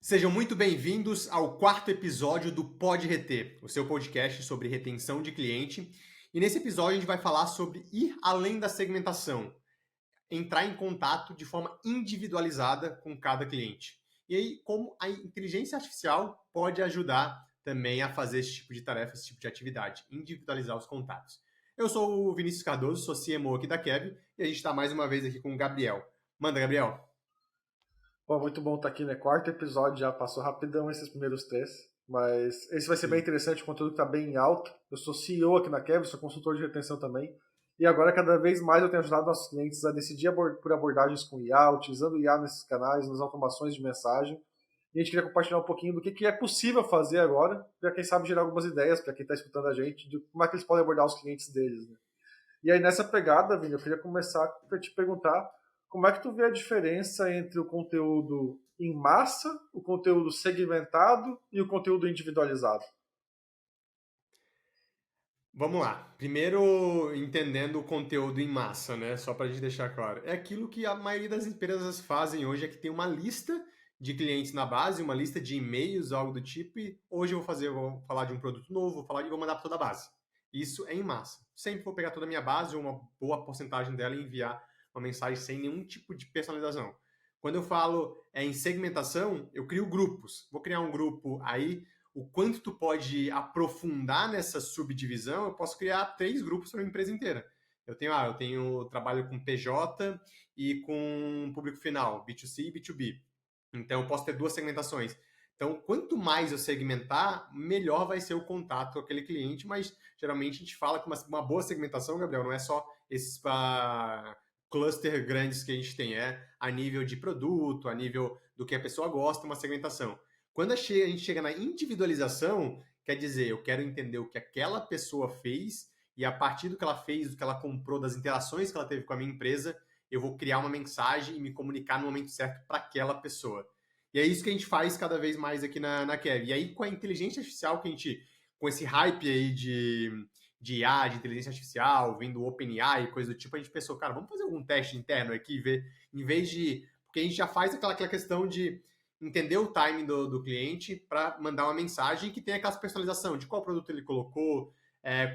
Sejam muito bem-vindos ao quarto episódio do Pode Reter, o seu podcast sobre retenção de cliente. E nesse episódio a gente vai falar sobre ir além da segmentação, entrar em contato de forma individualizada com cada cliente. E aí, como a inteligência artificial pode ajudar também a fazer esse tipo de tarefa, esse tipo de atividade, individualizar os contatos. Eu sou o Vinícius Cardoso, sou CMO aqui da Kev, e a gente está mais uma vez aqui com o Gabriel. Manda, Gabriel. Pô, muito bom estar aqui, né? Quarto episódio, já passou rapidão esses primeiros três. Mas esse vai ser bem Sim. interessante, o conteúdo está bem alto. Eu sou CEO aqui na Kevin, sou consultor de retenção também. E agora, cada vez mais, eu tenho ajudado nossos clientes a decidir por abordagens com IA, utilizando IA nesses canais, nas automações de mensagem. E a gente queria compartilhar um pouquinho do que é possível fazer agora, para quem sabe gerar algumas ideias, para quem está escutando a gente, de como é que eles podem abordar os clientes deles, né? E aí, nessa pegada, Vini, eu queria começar para te perguntar como é que tu vê a diferença entre o conteúdo em massa, o conteúdo segmentado e o conteúdo individualizado? Vamos lá. Primeiro, entendendo o conteúdo em massa, né? Só para a gente deixar claro. É aquilo que a maioria das empresas fazem hoje, é que tem uma lista de clientes na base, uma lista de e-mails, algo do tipo, e hoje eu vou falar de um produto novo, vou falar e vou mandar para toda a base. Isso é em massa. Sempre vou pegar toda a minha base, ou uma boa porcentagem dela, e enviar uma mensagem sem nenhum tipo de personalização. Quando eu falo em segmentação, eu crio grupos. Vou criar um grupo aí, o quanto tu pode aprofundar nessa subdivisão, eu posso criar 3 grupos para a empresa inteira. Trabalho com PJ e com público final, B2C e B2B. Então eu posso ter 2 segmentações. Então, quanto mais eu segmentar, melhor vai ser o contato com aquele cliente, mas geralmente a gente fala que uma boa segmentação, Gabriel, não é só esses cluster grandes que a gente tem, é a nível de produto, a nível do que a pessoa gosta, uma segmentação. Quando a gente chega na individualização, quer dizer, eu quero entender o que aquela pessoa fez e a partir do que ela fez, do que ela comprou, das interações que ela teve com a minha empresa, eu vou criar uma mensagem e me comunicar no momento certo para aquela pessoa. E é isso que a gente faz cada vez mais aqui na Kev. E aí, com a inteligência artificial que a gente, com esse hype aí de IA, de inteligência artificial, vindo OpenAI e coisa do tipo, a gente pensou, cara, vamos fazer algum teste interno aqui e ver, em vez de. Porque a gente já faz aquela questão de entender o timing do cliente para mandar uma mensagem que tem aquela personalização de qual produto ele colocou,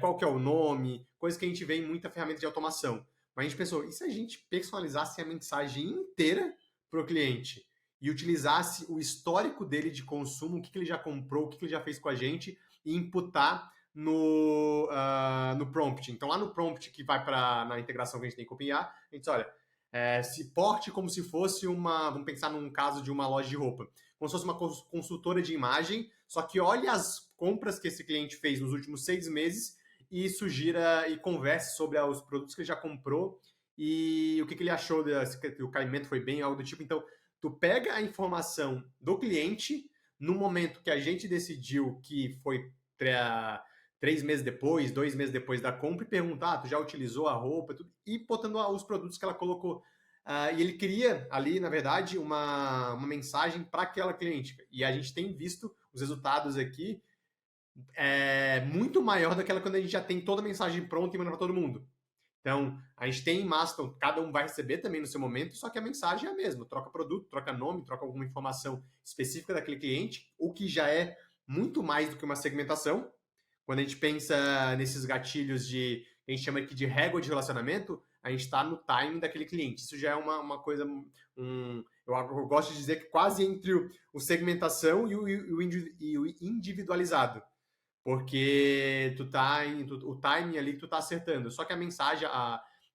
qual que é o nome, coisa que a gente vê em muita ferramenta de automação. Mas a gente pensou, e se a gente personalizasse a mensagem inteira para o cliente e utilizasse o histórico dele de consumo, o que ele já comprou, o que ele já fez com a gente, e imputar no prompt. Então, lá no prompt que vai para na integração que a gente tem com o OpenAI, a gente diz, olha, se porte como se fosse vamos pensar num caso de uma loja de roupa, como se fosse uma consultora de imagem, só que olhe as compras que esse cliente fez nos últimos 6 meses e sugira e converse sobre os produtos que ele já comprou e o que ele achou, se o caimento foi bem, algo do tipo. Então, tu pega a informação do cliente no momento que a gente decidiu que foi 3 meses depois, 2 meses depois da compra, e perguntar, tu já utilizou a roupa, tudo, e botando os produtos que ela colocou. E ele cria ali, na verdade, uma mensagem para aquela cliente. E a gente tem visto os resultados aqui muito maior daquela quando a gente já tem toda a mensagem pronta e manda para todo mundo. Então, a gente tem em Mastodon, cada um vai receber também no seu momento, só que a mensagem é a mesma. Troca produto, troca nome, troca alguma informação específica daquele cliente, o que já é muito mais do que uma segmentação. Quando a gente pensa nesses gatilhos a gente chama aqui de régua de relacionamento, a gente está no timing daquele cliente. Isso já é uma coisa, eu gosto de dizer que quase entre o segmentação e o individualizado. Porque o timing ali que tu tá acertando. Só que a mensagem,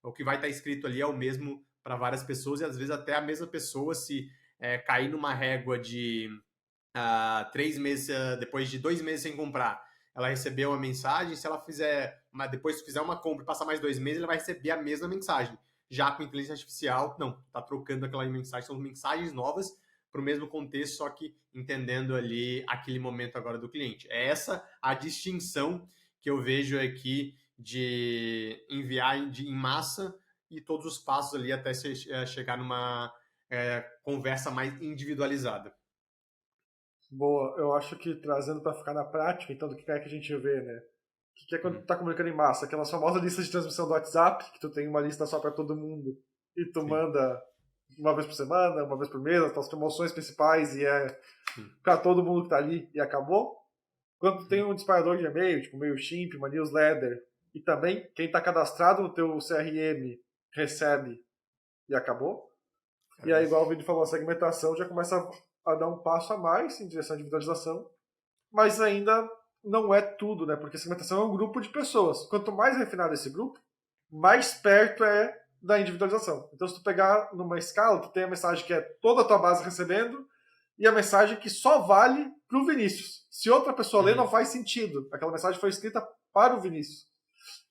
o que vai estar escrito ali é o mesmo para várias pessoas, e às vezes até a mesma pessoa, se cair numa régua de 3 meses, depois de 2 meses sem comprar, ela recebeu uma mensagem, se ela depois fizer uma compra e passar mais 2 meses, ela vai receber a mesma mensagem. Já com inteligência artificial, não, tá trocando aquela mensagem, são mensagens novas para o mesmo contexto, só que entendendo ali aquele momento agora do cliente. É essa a distinção que eu vejo aqui de enviar em massa e todos os passos ali até chegar numa conversa mais individualizada. Boa, eu acho que trazendo para ficar na prática, então, do que é que a gente vê, né? O que é quando tu Uhum. tá comunicando em massa? Aquela famosa lista de transmissão do WhatsApp, que tu tem uma lista só para todo mundo e tu Sim. manda uma vez por semana, uma vez por mês, as tuas promoções principais e é para todo mundo que está ali e acabou. Quando tu tem um disparador de e-mail, tipo MailChimp, uma newsletter, e também quem está cadastrado no teu CRM recebe e acabou. E aí, igual o vídeo falou, a segmentação já começa a dar um passo a mais em direção à individualização, mas ainda não é tudo, né? Porque a segmentação é um grupo de pessoas. Quanto mais refinado esse grupo, mais perto é da individualização. Então, se tu pegar numa escala, tu tem a mensagem que é toda a tua base recebendo e a mensagem que só vale para o Vinícius. Se outra pessoa ler, não faz sentido. Aquela mensagem foi escrita para o Vinícius.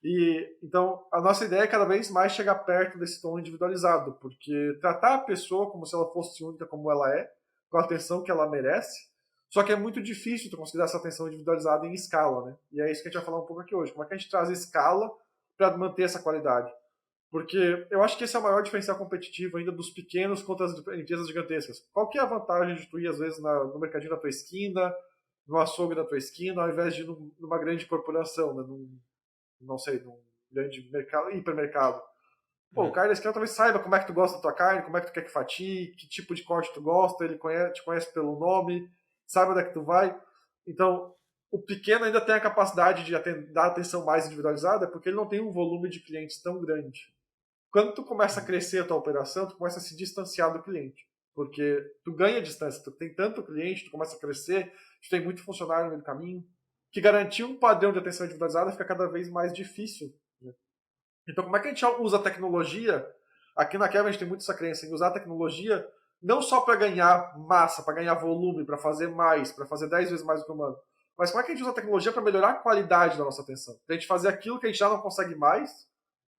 E então a nossa ideia é cada vez mais chegar perto desse tom individualizado, porque tratar a pessoa como se ela fosse única como ela é, com a atenção que ela merece, só que é muito difícil tu conseguir essa atenção individualizada em escala, né? E é isso que a gente vai falar um pouco aqui hoje. Como é que a gente traz escala para manter essa qualidade? Porque eu acho que esse é o maior diferencial competitivo ainda dos pequenos contra as empresas gigantescas. Qual que é a vantagem de tu ir, às vezes, no mercadinho da tua esquina, no açougue da tua esquina, ao invés de ir numa grande corporação, né? Não sei, num grande mercado, hipermercado. Pô, o cara da esquina talvez saiba como é que tu gosta da tua carne, como é que tu quer que fatie, que tipo de corte tu gosta, ele te conhece pelo nome, sabe onde é que tu vai. Então, o pequeno ainda tem a capacidade de dar atenção mais individualizada, porque ele não tem um volume de clientes tão grande. Quando tu começa a crescer a tua operação, tu começa a se distanciar do cliente. Porque tu ganha distância, tu tem tanto cliente, tu começa a crescer, tu tem muito funcionário no meio do caminho, que garantir um padrão de atenção individualizada fica cada vez mais difícil. Né? Então, como é que a gente usa a tecnologia? Aqui na Kevin a gente tem muito essa crença em usar a tecnologia não só para ganhar massa, para ganhar volume, para fazer mais, para fazer 10 vezes mais do que o humano, mas como é que a gente usa a tecnologia para melhorar a qualidade da nossa atenção? Para a gente fazer aquilo que a gente já não consegue mais,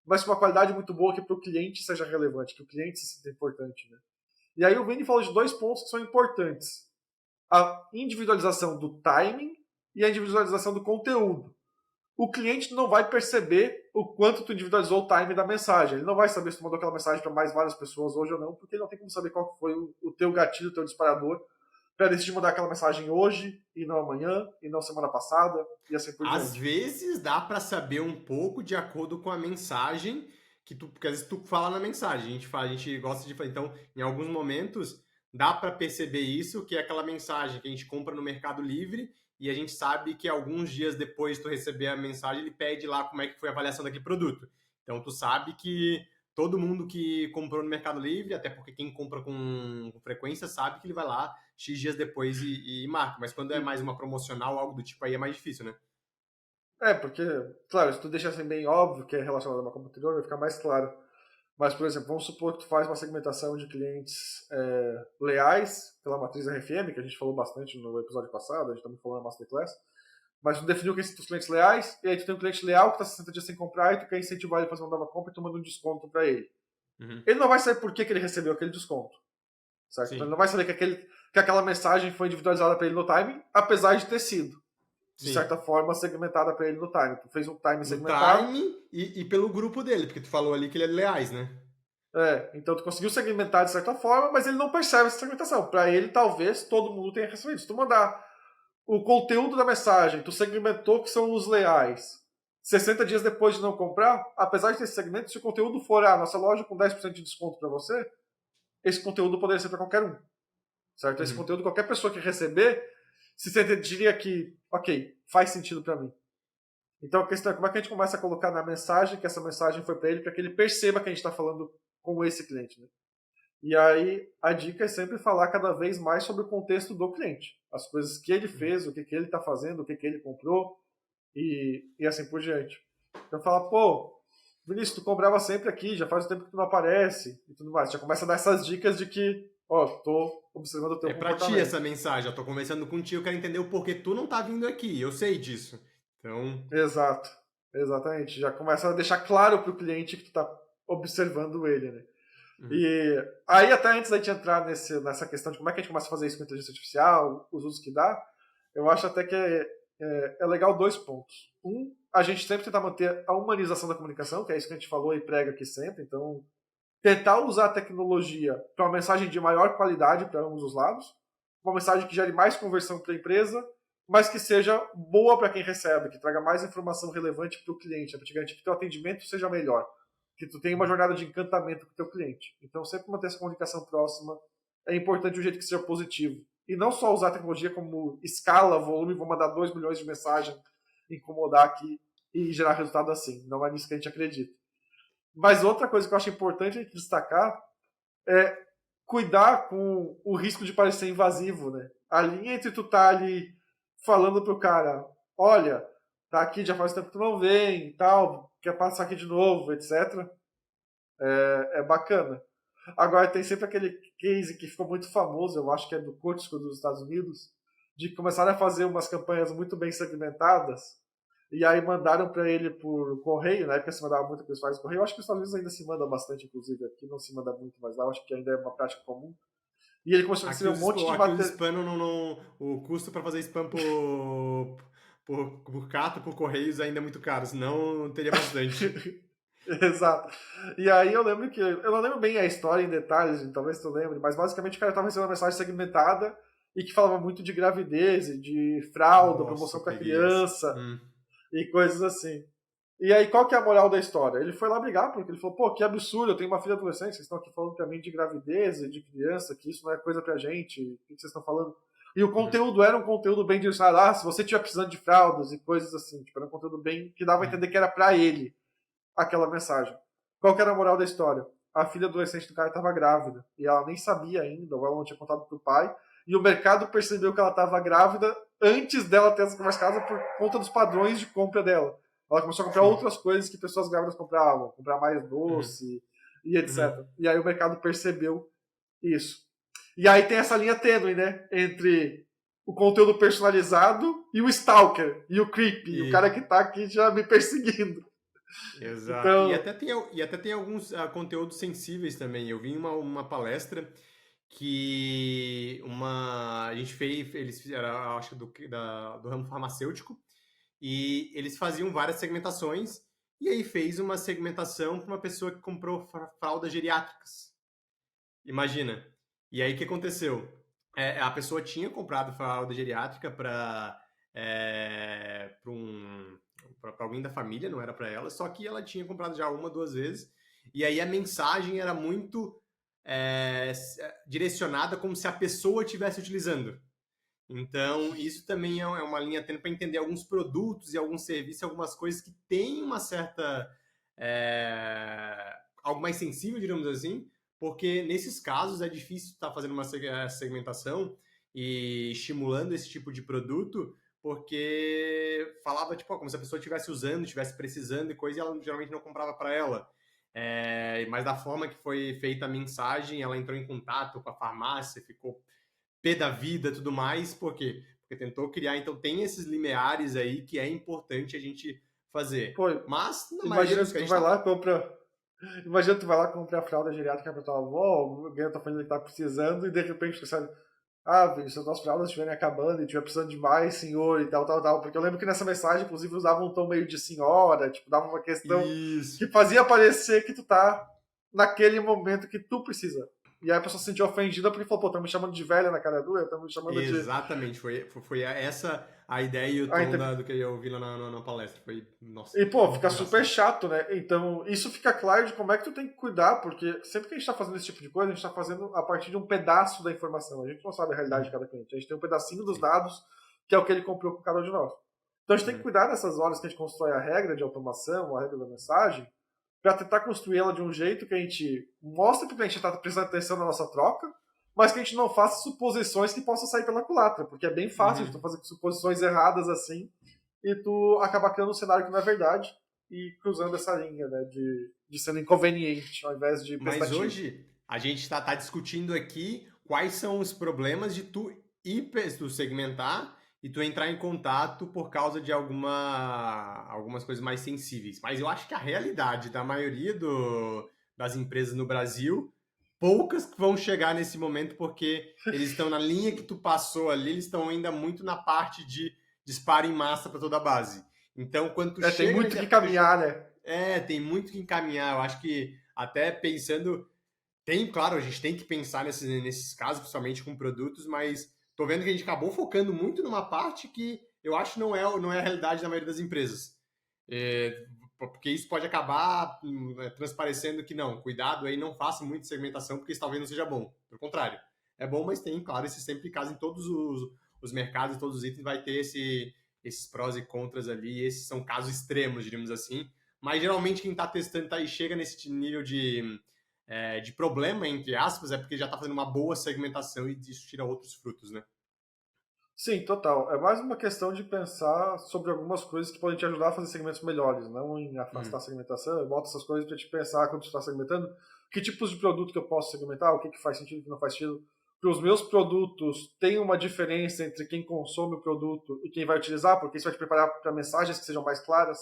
mas com uma qualidade muito boa que para o cliente seja relevante, que o cliente se sinta importante. Né? E aí o Vini falou de 2 pontos que são importantes. A individualização do timing e a individualização do conteúdo. O cliente não vai perceber o quanto tu individualizou o time da mensagem. Ele não vai saber se tu mandou aquela mensagem para mais várias pessoas hoje ou não, porque ele não tem como saber qual foi o teu gatilho, o teu disparador, para decidir mandar aquela mensagem hoje, e não amanhã, e não semana passada, e assim por Às diante. vezes dá para saber um pouco de acordo com a mensagem que tu, porque às vezes tu fala na mensagem, a gente gosta de falar. Então, em alguns momentos dá para perceber isso, que é aquela mensagem que a gente compra no Mercado Livre e a gente sabe que alguns dias depois tu receber a mensagem, ele pede lá como é que foi a avaliação daquele produto. Então, tu sabe que todo mundo que comprou no Mercado Livre, até porque quem compra com frequência sabe que ele vai lá X dias depois e marca. Mas quando é mais uma promocional, algo do tipo, aí é mais difícil, né? Porque, claro, se tu deixa assim bem óbvio que é relacionado a uma compra anterior, vai ficar mais claro. Mas, por exemplo, vamos supor que tu faz uma segmentação de clientes leais pela matriz RFM, que a gente falou bastante no episódio passado, a gente também falou na Masterclass. Mas tu definiu quem são os clientes leais, e aí tu tem um cliente leal que está 60 dias sem comprar, e tu quer incentivar ele a fazer uma nova compra e tu manda um desconto para ele. Uhum. Ele não vai saber por que ele recebeu aquele desconto. Certo? Então ele não vai saber que aquela mensagem foi individualizada para ele no timing, apesar de ter sido, de Sim. certa forma, segmentada para ele no timing. Tu fez um timing segmentado. No timing e pelo grupo dele, porque tu falou ali que ele é leais, né? Então tu conseguiu segmentar de certa forma, mas ele não percebe essa segmentação. Para ele, talvez, todo mundo tenha recebido. Se tu mandar o conteúdo da mensagem, tu segmentou que são os leais, 60 dias depois de não comprar, apesar de ter esse segmento, se o conteúdo for nossa loja com 10% de desconto para você, esse conteúdo poderia ser para qualquer um. Certo? Esse conteúdo, qualquer pessoa que receber, se diria que, ok, faz sentido para mim. Então a questão é como é que a gente começa a colocar na mensagem que essa mensagem foi para ele, para que ele perceba que a gente está falando com esse cliente. Né? E aí a dica é sempre falar cada vez mais sobre o contexto do cliente. As coisas que ele fez, o que ele está fazendo, o que ele comprou e assim por diante. Então fala, pô, Vinícius, tu cobrava sempre aqui, já faz um tempo que tu não aparece e tudo mais. Já começa a dar essas dicas de que, tô observando o teu comportamento. É pra ti essa mensagem, eu tô conversando contigo, eu quero entender o porquê tu não tá vindo aqui, eu sei disso. Então... Exato, exatamente. Já começa a deixar claro pro cliente que tu tá observando ele, né? E aí, até antes da gente entrar nessa questão de como é que a gente começa a fazer isso com inteligência artificial, os usos que dá, eu acho até que é legal 2 pontos. A gente sempre tentar manter a humanização da comunicação, que é isso que a gente falou e prega aqui sempre. Então, tentar usar a tecnologia para uma mensagem de maior qualidade para ambos os lados, uma mensagem que gere mais conversão para a empresa, mas que seja boa para quem recebe, que traga mais informação relevante para o cliente, para garantir que o teu atendimento seja melhor, que tu tenha uma jornada de encantamento com o teu cliente. Então, sempre manter essa comunicação próxima é importante de um jeito que seja positivo e não só usar a tecnologia como escala, volume, vou mandar 2 milhões de mensagens, incomodar aqui e gerar resultado assim. Não é nisso que a gente acredita. Mas outra coisa que eu acho importante a gente destacar é cuidar com o risco de parecer invasivo, né? A linha entre tu tá ali falando pro cara, olha, tá aqui, já faz tempo que tu não vem e tal, quer passar aqui de novo, etc. É bacana. Agora tem sempre aquele case que ficou muito famoso, eu acho que é do Costco dos Estados Unidos, de começar a fazer umas campanhas muito bem segmentadas e aí mandaram para ele por correio, na época se mandava muito para os por correio, eu acho que os Estados Unidos ainda se manda bastante, inclusive aqui não se manda muito, mas lá eu acho que ainda é uma prática comum. E ele começou a receber um monte de Aqui os material. spam o custo para fazer spam por carta, por correios ainda é muito caro, senão teria bastante. Exato. E aí eu lembro que. Eu não lembro bem a história em detalhes, talvez tu lembre, mas basicamente o cara estava recebendo uma mensagem segmentada e que falava muito de gravidez, e de fralda, Nossa, promoção eu para peguei essa. criança e coisas assim. E aí, qual que é a moral da história? Ele foi lá brigar, porque ele falou, pô, que absurdo, eu tenho uma filha adolescente, vocês estão aqui falando pra mim de gravidez e de criança, que isso não é coisa pra gente, o que vocês estão falando? E o conteúdo era um conteúdo bem direcionado, se você estiver precisando de fraldas e coisas assim, tipo, era um conteúdo bem, que dava a entender que era pra ele, aquela mensagem. Qual que era a moral da história? A filha adolescente do cara estava grávida, e ela nem sabia ainda, ou ela não tinha contado pro pai, e o mercado percebeu que ela estava grávida antes dela ter essa conversa casa por conta dos padrões de compra dela. Ela começou a comprar Sim. outras coisas que pessoas grávidas compravam, comprar mais doce e etc. E aí o mercado percebeu isso. E aí tem essa linha tênue, né? Entre o conteúdo personalizado e o stalker, e o creepy, o cara que tá aqui já me perseguindo. Exato. Então, E até tem alguns conteúdos sensíveis também. Eu vi uma palestra que a gente fez, eles fizeram, acho que do ramo farmacêutico, e eles faziam várias segmentações, e aí fez uma segmentação para uma pessoa que comprou fraldas geriátricas. Imagina. E aí o que aconteceu? A pessoa tinha comprado fralda geriátrica para alguém da família, não era para ela, só que ela tinha comprado já uma, duas vezes, e aí a mensagem era muito direcionada como se a pessoa estivesse utilizando. Então, isso também é uma linha tênue para entender alguns produtos e alguns serviços, algumas coisas que têm uma certa. Algo mais sensível, digamos assim, porque nesses casos é difícil estar fazendo uma segmentação e estimulando esse tipo de produto, porque falava tipo, como se a pessoa estivesse usando, estivesse precisando e coisa, e ela geralmente não comprava para ela. Mas da forma que foi feita a mensagem, ela entrou em contato com a farmácia, ficou pé da vida, tudo mais, por quê? Porque tentou criar, então tem esses limiares aí que é importante a gente fazer. pô, Mas, na maioria imagina dos que que a tu gente vai tá lá falando. e compra. Imagina que tu vai lá comprar a fralda geriátrica pra tua avó, alguém da tua família que tá precisando, e de repente tu sabe, velho, se as tuas fraldas estiverem acabando e estiver precisando de mais, senhor, e tal, tal, tal. Porque eu lembro que nessa mensagem, inclusive, usava um tom meio de senhora, tipo, dava uma questão Isso. que fazia parecer que tu tá naquele momento que tu precisa. E aí a pessoa se sentiu ofendida porque falou, pô, estão me chamando de velha na cara dura, estão me chamando de. Exatamente, foi essa a ideia e o Ah, tom do que eu vi lá na palestra. Foi, nossa, e, pô, fica muito super engraçado. chato, né? Então, isso fica claro de como é que tu tem que cuidar, porque sempre que a gente tá fazendo esse tipo de coisa, a gente tá fazendo a partir de um pedaço da informação. A gente não sabe a realidade de cada cliente. A gente tem um pedacinho dos Sim. dados, que é o que ele comprou com cada um de nós. Então, a gente tem que Uhum. cuidar dessas horas que a gente constrói a regra de automação, a regra da mensagem, para tentar construir ela de um jeito que a gente mostre pro cliente que tá prestando atenção na nossa troca, mas que a gente não faça suposições que possam sair pela culatra, porque é bem fácil de tu fazer suposições erradas assim, e tu acaba criando um cenário que não é verdade e cruzando essa linha, né, de sendo inconveniente ao invés de Mas prestativo. hoje a gente tá discutindo aqui quais são os problemas de tu segmentar e tu entrar em contato por causa de algumas coisas mais sensíveis. Mas eu acho que a realidade da maioria das empresas no Brasil, poucas que vão chegar nesse momento porque eles estão na linha que tu passou ali, eles estão ainda muito na parte de disparo em massa para toda a base. Então, quando tu Tem chega muito nesse que caminhar, né? tem muito que encaminhar. Eu acho que até pensando. Claro, a gente tem que pensar nesses casos, principalmente com produtos, mas tô vendo que a gente acabou focando muito numa parte que eu acho que não é a realidade da maioria das empresas. Porque isso pode acabar transparecendo que não, cuidado aí, não faça muita segmentação, porque isso talvez não seja bom. Pelo contrário. é bom, mas tem, claro, esse sempre caso em todos os mercados, todos os itens, vai ter esses prós e contras ali. Esses são casos extremos, diríamos assim. Mas geralmente quem está testando e chega nesse nível de problema, entre aspas, é porque já está fazendo uma boa segmentação e isso tira outros frutos, né? Sim, total. É mais uma questão de pensar sobre algumas coisas que podem te ajudar a fazer segmentos melhores, não em afastar a Uhum. segmentação. Eu boto essas coisas para te pensar quando você está segmentando, que tipos de produto que eu posso segmentar, o que faz sentido, o que não faz sentido. Para os meus produtos, tem uma diferença entre quem consome o produto e quem vai utilizar, porque isso vai te preparar para mensagens que sejam mais claras.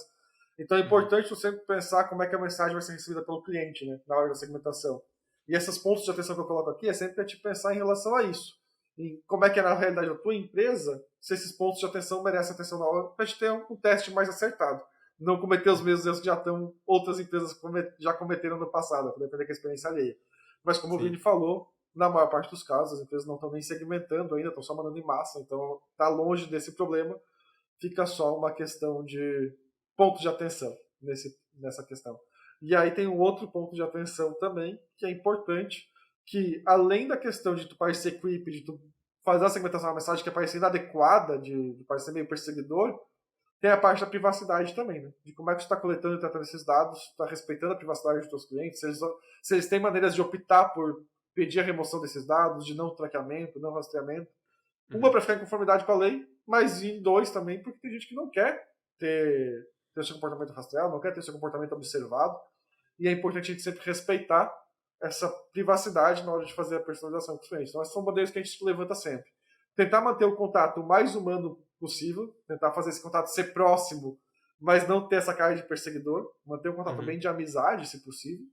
Então é Uhum. importante você sempre pensar como é que a mensagem vai ser recebida pelo cliente, né, na hora da segmentação. E esses pontos de atenção que eu coloco aqui é sempre para te pensar em relação a isso em como é que é na realidade da tua empresa, se esses pontos de atenção merecem atenção na hora, para a gente ter um teste mais acertado. Não cometer os mesmos erros que já estão outras empresas já cometeram no passado, para depender da experiência alheia. Mas como o Vini Sim. falou, na maior parte dos casos, as empresas não estão nem segmentando ainda, estão só mandando em massa, então está longe desse problema, fica só uma questão de ponto de atenção nessa questão. E aí tem um outro ponto de atenção também, que é importante, que além da questão de tu parecer creepy, de tu fazer a segmentação da mensagem que parecer inadequada, de parecer meio perseguidor, tem a parte da privacidade também, né? De como é que tu está coletando e tratando esses dados, está respeitando a privacidade dos teus clientes, se eles têm maneiras de optar por pedir a remoção desses dados, de não traqueamento, não rastreamento. Uma, Uhum. para ficar em conformidade com a lei, mas em dois também, porque tem gente que não quer ter seu comportamento rastreado, não quer ter seu comportamento observado, e é importante a gente sempre respeitar essa privacidade na hora de fazer a personalização com os clientes. Então, essas são bandeiras que a gente levanta sempre. Tentar manter o contato o mais humano possível, tentar fazer esse contato ser próximo, mas não ter essa cara de perseguidor, manter um contato bem Uhum. de amizade, se possível.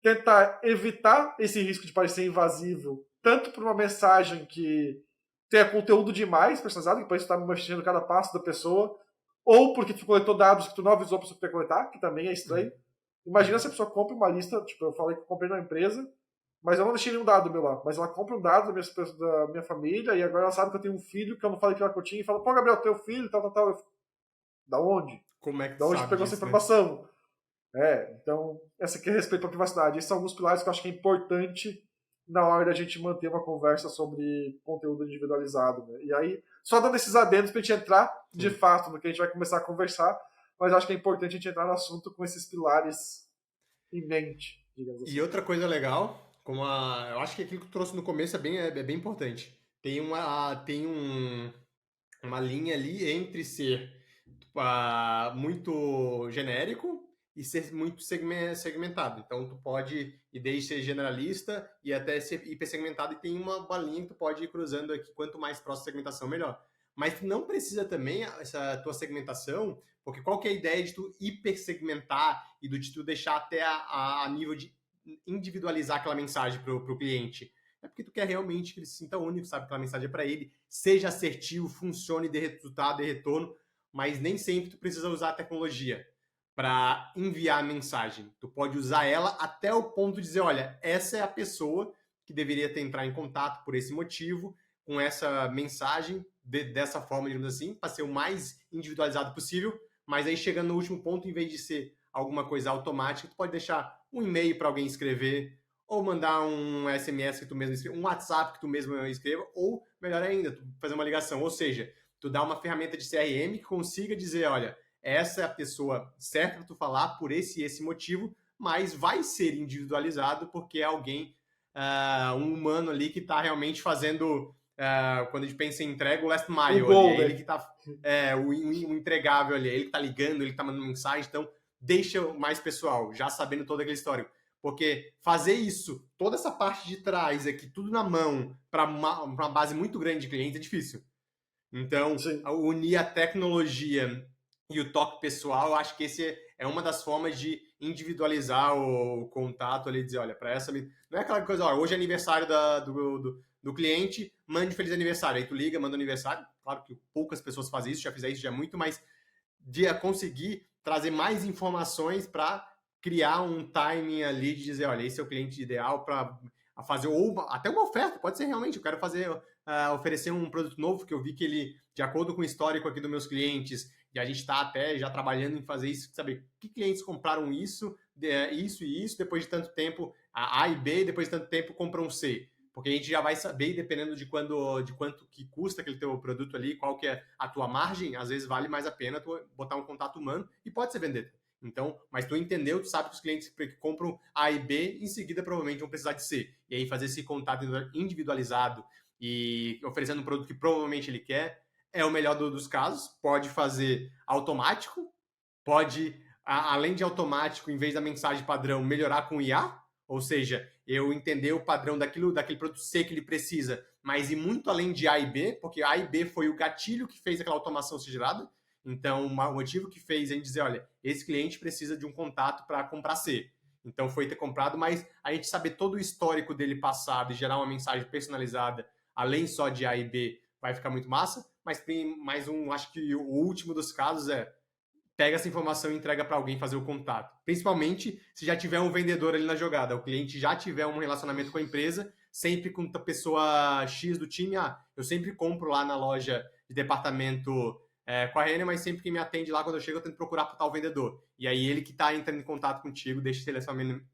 Tentar evitar esse risco de parecer invasivo, tanto por uma mensagem que tenha conteúdo demais personalizado, que pode estar mexendo cada passo da pessoa, ou porque tu coletou dados que tu não avisou para você coletar, que também é estranho. Uhum. Imagina Uhum. se a pessoa compra uma lista, tipo, eu falei que eu comprei na empresa, mas eu não deixei nenhum dado meu lá. Mas ela compra um dado da minha família e agora ela sabe que eu tenho um filho que eu não falei que era que eu tinha e fala, pô, Gabriel, teu filho, tal, tal, tal. Da onde? Como é que tu Da onde tu sabe pegou essa disso, né? informação? Então, essa aqui é respeito à privacidade. Esses são alguns pilares que eu acho que é importante na hora da gente manter uma conversa sobre conteúdo individualizado. Né? E aí, só dando esses adendos para a gente entrar de Sim. fato no que a gente vai começar a conversar, mas acho que é importante a gente entrar no assunto com esses pilares em mente, digamos E assim. outra coisa legal, eu acho que aquilo que tu trouxe no começo é bem importante. Tem uma linha ali entre ser muito genérico e ser muito segmentado. Então, tu pode ir desde ser generalista e até ser hipersegmentado, e tem uma linha que tu pode ir cruzando aqui. Quanto mais próxima a segmentação, melhor. Mas tu não precisa também essa tua segmentação, porque qual que é a ideia de tu hipersegmentar e de tu deixar até a nível de individualizar aquela mensagem para o cliente? É porque tu quer realmente que ele se sinta único, sabe? Aquela mensagem é para ele, seja assertivo, funcione, dê resultado, dê retorno, mas nem sempre tu precisa usar a tecnologia para enviar a mensagem. Tu pode usar ela até o ponto de dizer, olha, essa é a pessoa que deveria ter entrar em contato por esse motivo, com essa mensagem, dessa forma, digamos assim, para ser o mais individualizado possível, mas aí chegando no último ponto, em vez de ser alguma coisa automática, tu pode deixar um e-mail para alguém escrever, ou mandar um SMS que tu mesmo escreva, um WhatsApp que tu mesmo escreva, ou melhor ainda, tu fazer uma ligação. Ou seja, tu dá uma ferramenta de CRM que consiga dizer, olha, essa é a pessoa certa para tu falar por esse e esse motivo, mas vai ser individualizado porque é alguém, um humano ali que está realmente fazendo, quando a gente pensa em entrega, o last O mile ali, é gol, ele né? que está, o entregável ali, é ele que está ligando, ele que está mandando mensagem, então deixa mais pessoal, já sabendo todo aquele histórico. Porque fazer isso, toda essa parte de trás aqui, tudo na mão, para uma base muito grande de clientes, é difícil. Então, Sim. unir a tecnologia e o toque pessoal, eu acho que esse é uma das formas de individualizar o contato ali, dizer, olha, para essa. Não é aquela coisa, ó, hoje é aniversário do cliente, mande feliz aniversário. Aí tu liga, manda aniversário. Claro que poucas pessoas fazem isso, já fizer isso, já é muito, mas de conseguir trazer mais informações para criar um timing ali de dizer, olha, esse é o cliente ideal para fazer, ou até uma oferta, pode ser realmente, eu quero fazer, oferecer um produto novo que eu vi que ele, de acordo com o histórico aqui dos meus clientes, e a gente está até já trabalhando em fazer isso, saber que clientes compraram isso, isso e isso, depois de tanto tempo, A e B, depois de tanto tempo compram C. porque a gente já vai saber, dependendo de quanto que custa aquele teu produto ali, qual que é a tua margem, às vezes vale mais a pena tu botar um contato humano e pode ser vendido. Então, mas tu entendeu, tu sabe que os clientes que compram A e B, em seguida provavelmente vão precisar de C. E aí fazer esse contato individualizado e oferecendo um produto que provavelmente ele quer, é o melhor dos casos. Pode fazer automático, pode, além de automático, em vez da mensagem padrão, melhorar com IA, ou seja, eu entender o padrão daquele produto C que ele precisa, mas ir muito além de A e B, porque A e B foi o gatilho que fez aquela automação ser gerada. Então, o motivo que fez a gente dizer, olha, esse cliente precisa de um contato para comprar C. Então, foi ter comprado, mas a gente saber todo o histórico dele passado e gerar uma mensagem personalizada, além só de A e B, vai ficar muito massa. Mas tem mais um, acho que o último dos casos é pega essa informação e entrega para alguém fazer o contato. Principalmente se já tiver um vendedor ali na jogada, o cliente já tiver um relacionamento com a empresa, sempre com a pessoa X do time, eu sempre compro lá na loja de departamento com a Renner, mas sempre que me atende lá, quando eu chego, eu tento procurar por tal vendedor. E aí ele que está entrando em contato contigo, deixa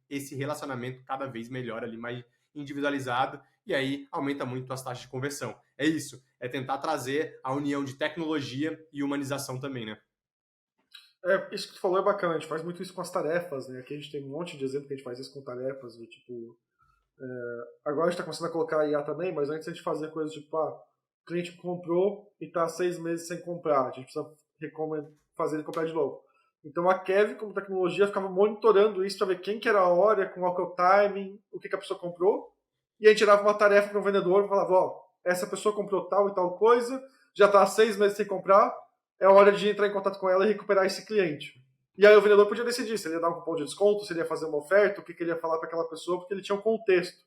esse relacionamento cada vez melhor ali, mais individualizado, e aí aumenta muito as taxas de conversão. É isso, é tentar trazer a união de tecnologia e humanização também, né? Isso que tu falou é bacana, a gente faz muito isso com as tarefas, né? Aqui a gente tem um monte de exemplo que a gente faz isso com tarefas, do tipo. Agora a gente está começando a colocar IA também, mas antes a gente fazia coisas tipo, o cliente comprou e está 6 meses sem comprar, a gente precisa fazer ele comprar de novo. Então a Kev, como tecnologia, ficava monitorando isso para ver quem que era a hora, com qual que é o timing, o que a pessoa comprou, e a gente dava uma tarefa para o vendedor e falava, essa pessoa comprou tal e tal coisa, já está há 6 meses sem comprar, é hora de entrar em contato com ela e recuperar esse cliente. E aí o vendedor podia decidir se ele ia dar um cupom de desconto, se ele ia fazer uma oferta, o que ele ia falar para aquela pessoa, porque ele tinha um contexto.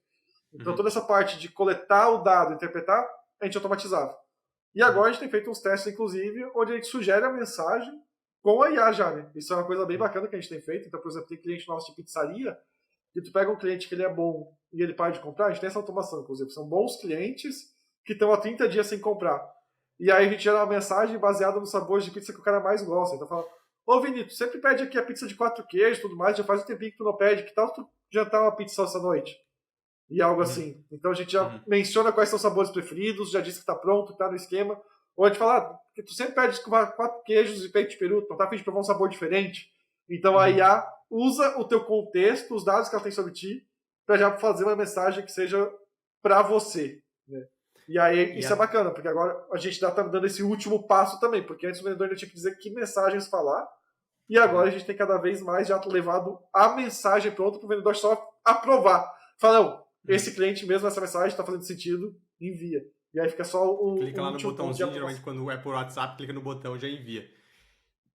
Então toda essa parte de coletar o dado, interpretar, a gente automatizava. E agora a gente tem feito uns testes, inclusive, onde a gente sugere a mensagem com a IA já, né? Isso é uma coisa bem bacana que a gente tem feito. Então, por exemplo, tem cliente nosso de pizzaria, e tu pega um cliente que ele é bom e ele para de comprar, a gente tem essa automação, inclusive. São bons clientes que estão há 30 dias sem comprar. E aí a gente gera uma mensagem baseada nos sabores de pizza que o cara mais gosta. Então fala, Vini, tu sempre pede aqui a pizza de 4 queijos e tudo mais, já faz um tempinho que tu não pede, que tal tu jantar uma pizza essa noite? E algo assim. Então a gente já menciona quais são os sabores preferidos, já disse que está pronto, está no esquema. Ou a gente fala, porque tu sempre pede 4 queijos e peito de peru, não tá a fim de provar um sabor diferente. Então a IA usa o teu contexto, os dados que ela tem sobre ti, para já fazer uma mensagem que seja para você. Né? E aí isso é bacana, porque agora a gente está dando esse último passo também, porque antes o vendedor ainda tinha que dizer que mensagens falar, e agora a gente tem cada vez mais já levado a mensagem pronta para o vendedor só aprovar. Fala, não, esse cliente mesmo, essa mensagem está fazendo sentido, envia. E aí fica só o clica lá no botãozinho, geralmente quando é por WhatsApp, clica no botão e já envia.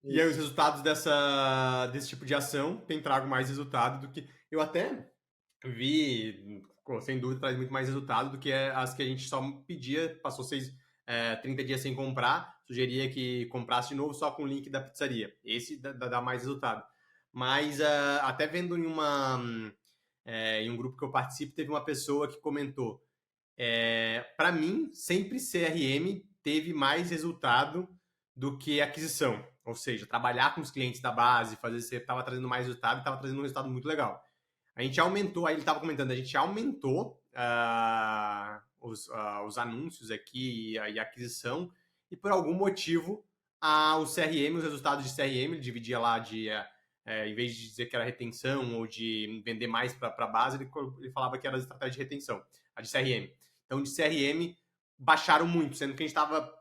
Isso. E aí os resultados desse tipo de ação tem trago mais resultado do que... Eu até vi, sem dúvida, traz muito mais resultado do que as que a gente só pedia, passou 30 dias sem comprar, sugeria que comprasse de novo só com o link da pizzaria. Esse dá mais resultado. Mas até vendo em um grupo que eu participo, teve uma pessoa que comentou, para mim, sempre CRM teve mais resultado do que aquisição. Ou seja, trabalhar com os clientes da base, estava trazendo mais resultado e estava trazendo um resultado muito legal. A gente aumentou, aí ele estava comentando, a gente aumentou os anúncios aqui e a aquisição, e por algum motivo os CRM, os resultados de CRM, ele dividia lá em vez de dizer que era retenção ou de vender mais para a base, ele falava que era estratégia de retenção, a de CRM. Então, de CRM, baixaram muito, sendo que a gente estava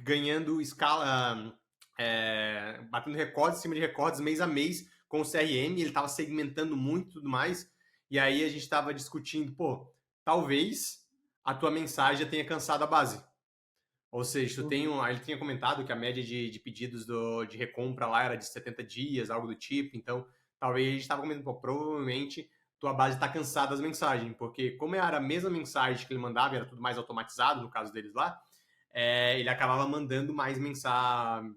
ganhando escala, batendo recordes em cima de recordes mês a mês com o CRM, ele estava segmentando muito e tudo mais, e aí a gente estava discutindo, talvez a tua mensagem tenha cansado a base. Ou seja, ele tinha comentado que a média de pedidos de recompra lá era de 70 dias, algo do tipo, então talvez a gente estava comentando, provavelmente tua base está cansada das mensagens, porque como era a mesma mensagem que ele mandava, era tudo mais automatizado, no caso deles lá, ele acabava mandando mais mensagem,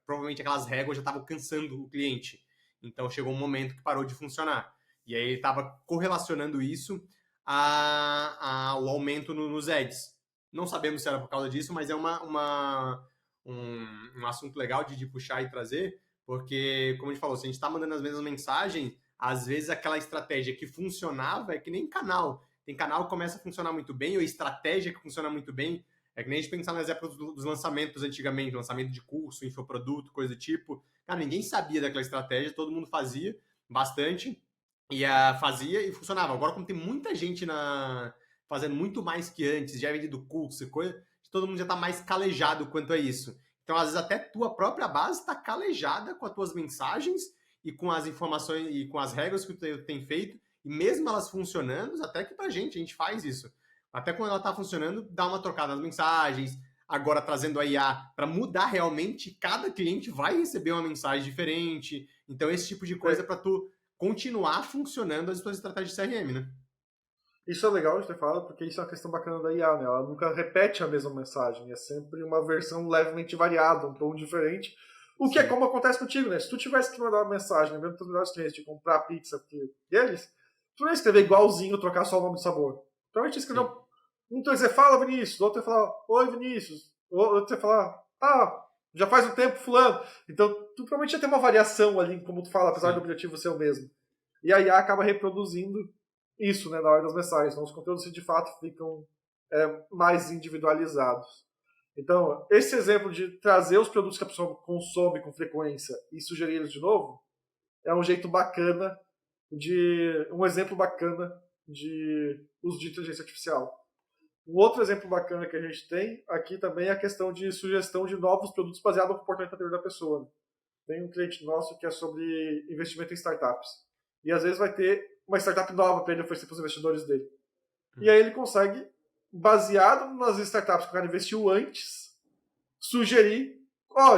provavelmente aquelas réguas já estavam cansando o cliente. Então chegou um momento que parou de funcionar. E aí ele estava correlacionando isso ao aumento nos ads. Não sabemos se era por causa disso, mas é um assunto legal de puxar e trazer, porque, como a gente falou, se a gente está mandando as mesmas mensagens, às vezes aquela estratégia que funcionava é que nem canal. tem canal que começa a funcionar muito bem, ou estratégia que funciona muito bem. É que nem a gente pensar nas épocas dos lançamentos antigamente, lançamento de curso, infoproduto, coisa do tipo. Cara, ninguém sabia daquela estratégia, todo mundo fazia bastante, fazia e funcionava. Agora, como tem muita gente fazendo muito mais que antes, já é vendido curso e coisa, todo mundo já está mais calejado quanto a isso. Então, às vezes, até tua própria base está calejada com as tuas mensagens e com as informações e com as regras que tu tem feito, e mesmo elas funcionando, até que pra gente faz isso. Até quando ela está funcionando, dá uma trocada nas mensagens, agora trazendo a IA para mudar realmente, cada cliente vai receber uma mensagem diferente. Então, esse tipo de coisa para tu continuar funcionando as tuas estratégias de CRM, né? Isso é legal de ter falado, porque isso é uma questão bacana da IA, né? Ela nunca repete a mesma mensagem, é sempre uma versão levemente variada, um tom diferente. O que é como acontece contigo, né? Se tu tivesse que mandar uma mensagem, lembrando dos melhores clientes de comprar pizza deles, tu não ia escrever igualzinho, trocar só o nome do sabor. Provavelmente escreveu. Um tu ia dizer, fala Vinícius, o outro ia falar, oi Vinícius, o outro ia falar, já faz um tempo fulano. Então, tu provavelmente ia ter uma variação ali, como tu fala, apesar do objetivo ser o mesmo. E a IA acaba reproduzindo isso, né, na hora das mensagens. Então, os conteúdos de fato ficam mais individualizados. Então, esse exemplo de trazer os produtos que a pessoa consome com frequência e sugerir eles de novo é um jeito bacana um exemplo bacana de uso de inteligência artificial. Um outro exemplo bacana que a gente tem aqui também é a questão de sugestão de novos produtos baseado no comportamento anterior da pessoa. Né? Tem um cliente nosso que é sobre investimento em startups. E às vezes vai ter uma startup nova para ele oferecer para os investidores dele. E aí ele consegue, baseado nas startups que o cara investiu antes, sugerir,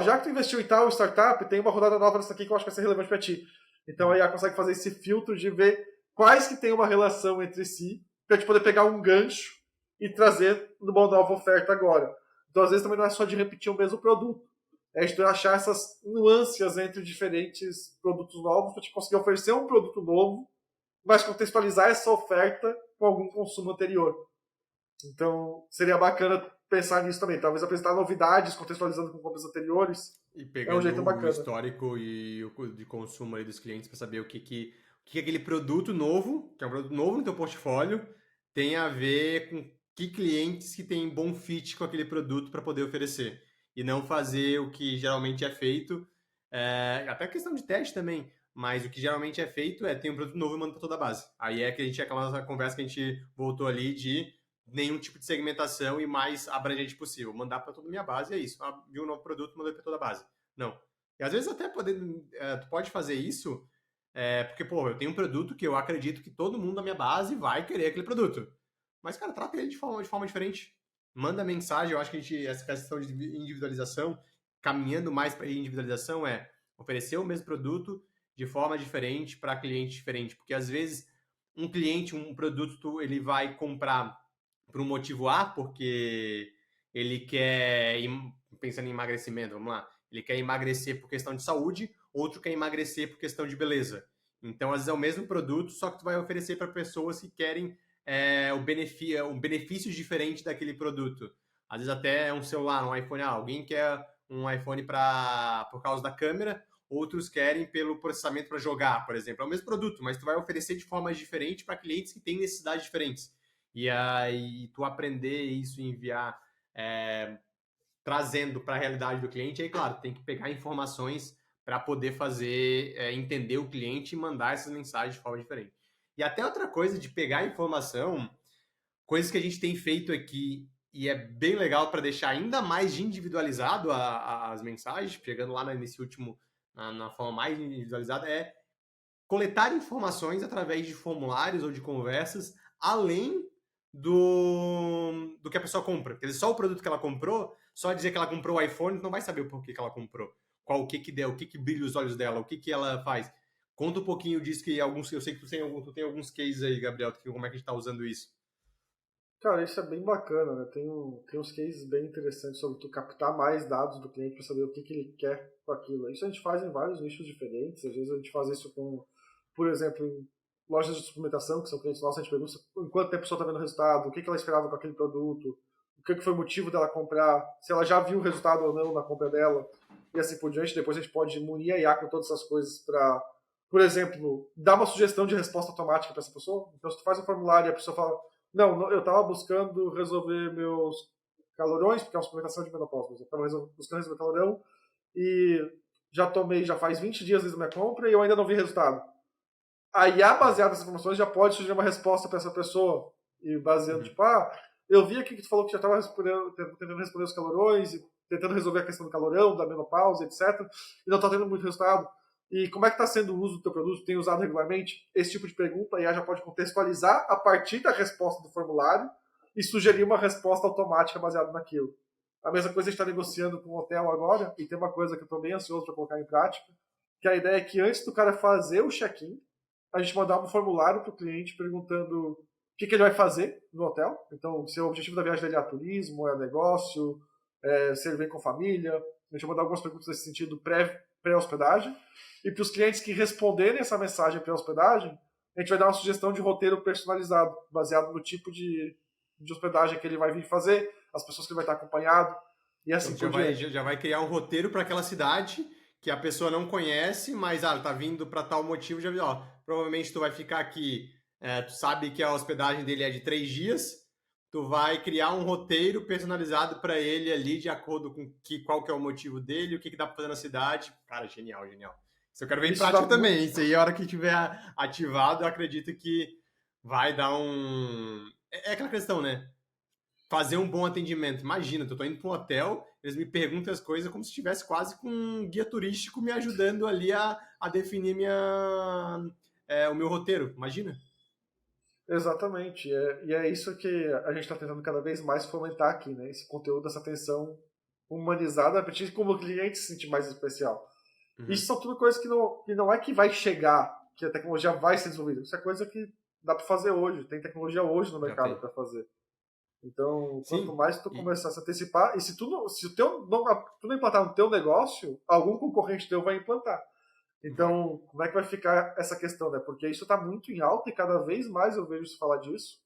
já que tu investiu em tal startup, tem uma rodada nova nessa aqui que eu acho que vai ser relevante para ti. Então a IA consegue fazer esse filtro de ver quais que tem uma relação entre si, para a gente poder pegar um gancho e trazer numa nova oferta agora. Então às vezes também não é só de repetir o mesmo produto. É a gente achar essas nuances entre diferentes produtos novos para a gente conseguir oferecer um produto novo, mas contextualizar essa oferta com algum consumo anterior. Então seria bacana pensar nisso também. Talvez apresentar novidades contextualizando com compras anteriores. E pegando um jeito bacana. o histórico e o de consumo aí dos clientes para saber o que aquele produto novo, que é um produto novo no teu portfólio, tem a ver com que clientes que têm bom fit com aquele produto para poder oferecer. E não fazer o que geralmente é feito, até questão de teste também, mas o que geralmente é feito é tem um produto novo e manda para toda a base. Aí é que a gente aquela nossa conversa que a gente voltou ali de nenhum tipo de segmentação e mais abrangente possível. Mandar para toda a minha base é isso. Viu um novo produto, mandei para toda a base. Não. E às vezes até tu pode fazer isso porque, eu tenho um produto que eu acredito que todo mundo da minha base vai querer aquele produto. Mas, cara, trata ele de forma diferente. Manda mensagem. Eu acho que essa questão de individualização, caminhando mais para individualização, é oferecer o mesmo produto de forma diferente para cliente diferente. Porque, às vezes, um cliente, um produto, ele vai comprar por um motivo A, porque ele quer, pensando em emagrecimento, vamos lá, ele quer emagrecer por questão de saúde, outro quer emagrecer por questão de beleza. Então, às vezes é o mesmo produto, só que tu vai oferecer para pessoas que querem um benefício diferente daquele produto. Às vezes até é um celular, um iPhone. Alguém quer um iPhone por causa da câmera, outros querem pelo processamento para jogar, por exemplo. É o mesmo produto, mas tu vai oferecer de formas diferentes para clientes que têm necessidades diferentes. E aí tu aprender isso e enviar trazendo para a realidade do cliente, aí claro, tem que pegar informações para poder fazer, entender o cliente e mandar essas mensagens de forma diferente. E até outra coisa de pegar informação, coisas que a gente tem feito aqui e é bem legal para deixar ainda mais individualizado as mensagens, chegando lá nesse último, na forma mais individualizada, é coletar informações através de formulários ou de conversas, além do que a pessoa compra. Quer dizer, só o produto que ela comprou, só dizer que ela comprou o iPhone, não vai saber o porquê que ela comprou. O que deu, o que brilha os olhos dela, o que ela faz. Conta um pouquinho disso, que eu sei que tu tem alguns cases aí, Gabriel, como é que a gente tá usando isso. Cara, isso é bem bacana, né? Tem uns cases bem interessantes sobre tu captar mais dados do cliente para saber o que ele quer com aquilo. Isso a gente faz em vários nichos diferentes. Às vezes a gente faz isso com, por exemplo, em lojas de suplementação, que são clientes nossos, a gente pergunta em quanto tempo a pessoa está vendo o resultado, o que ela esperava com aquele produto, o que foi o motivo dela comprar, se ela já viu o resultado ou não na compra dela, e assim por diante. Depois a gente pode munir a IA com todas essas coisas para, por exemplo, dar uma sugestão de resposta automática para essa pessoa. Então, se tu faz um formulário e a pessoa fala Não, eu estava buscando resolver meus calorões, porque é uma suplementação de menopausa. Eu estava buscando resolver calorão e já tomei, já faz 20 dias desde a minha compra e eu ainda não vi resultado. A IA, baseada nessas informações, já pode sugerir uma resposta para essa pessoa. E baseando, Uhum. tipo, eu vi aqui que tu falou que já estava tentando responder os calorões, e tentando resolver a questão do calorão, da menopausa, etc. E não está tendo muito resultado. E como é que está sendo o uso do teu produto? Tem usado regularmente? Esse tipo de pergunta a IA já pode contextualizar a partir da resposta do formulário e sugerir uma resposta automática baseada naquilo. A mesma coisa a gente está negociando com o hotel agora, e tem uma coisa que eu estou bem ansioso para colocar em prática, que a ideia é que antes do cara fazer o check-in, a gente mandava um formulário para o cliente perguntando o que ele vai fazer no hotel. Então, se o objetivo da viagem dele é turismo, é negócio, se ele vem com família. A gente vai mandar algumas perguntas nesse sentido pré-hospedagem. E para os clientes que responderem essa mensagem pré-hospedagem, a gente vai dar uma sugestão de roteiro personalizado, baseado no tipo de hospedagem que ele vai vir fazer, as pessoas que ele vai estar acompanhado, e Então assim tu já por vai, diante. já vai criar um roteiro para aquela cidade que a pessoa não conhece, mas tá vindo para tal motivo, já viu, ó, provavelmente tu vai ficar aqui, tu sabe que a hospedagem dele é de 3 dias, tu vai criar um roteiro personalizado para ele ali, de acordo com qual que é o motivo dele, o que dá para fazer na cidade. Cara, genial, genial. Isso eu quero ver em Isso dá prática muito. também. Isso aí, a hora que tiver ativado, eu acredito que vai dar um. É aquela questão, né? Fazer um bom atendimento. Imagina, eu tô indo para um hotel, eles me perguntam as coisas como se estivesse quase com um guia turístico me ajudando ali a definir o meu roteiro. Imagina. Exatamente. E é isso que a gente está tentando cada vez mais fomentar aqui, né? Esse conteúdo, essa atenção humanizada, a partir de como o cliente se sentir mais especial. Isso Uhum. são tudo coisas que não é que vai chegar, que a tecnologia vai ser desenvolvida. Isso é coisa que dá para fazer hoje. Tem tecnologia hoje no Já mercado tem. para fazer. Então, quanto Sim, mais tu e começar a se antecipar, e se tu não, se o teu, não, tu não implantar no teu negócio, algum concorrente teu vai implantar. vai. Então, como é que vai ficar essa questão, né? Porque isso está muito em alta e cada vez mais eu vejo se falar disso.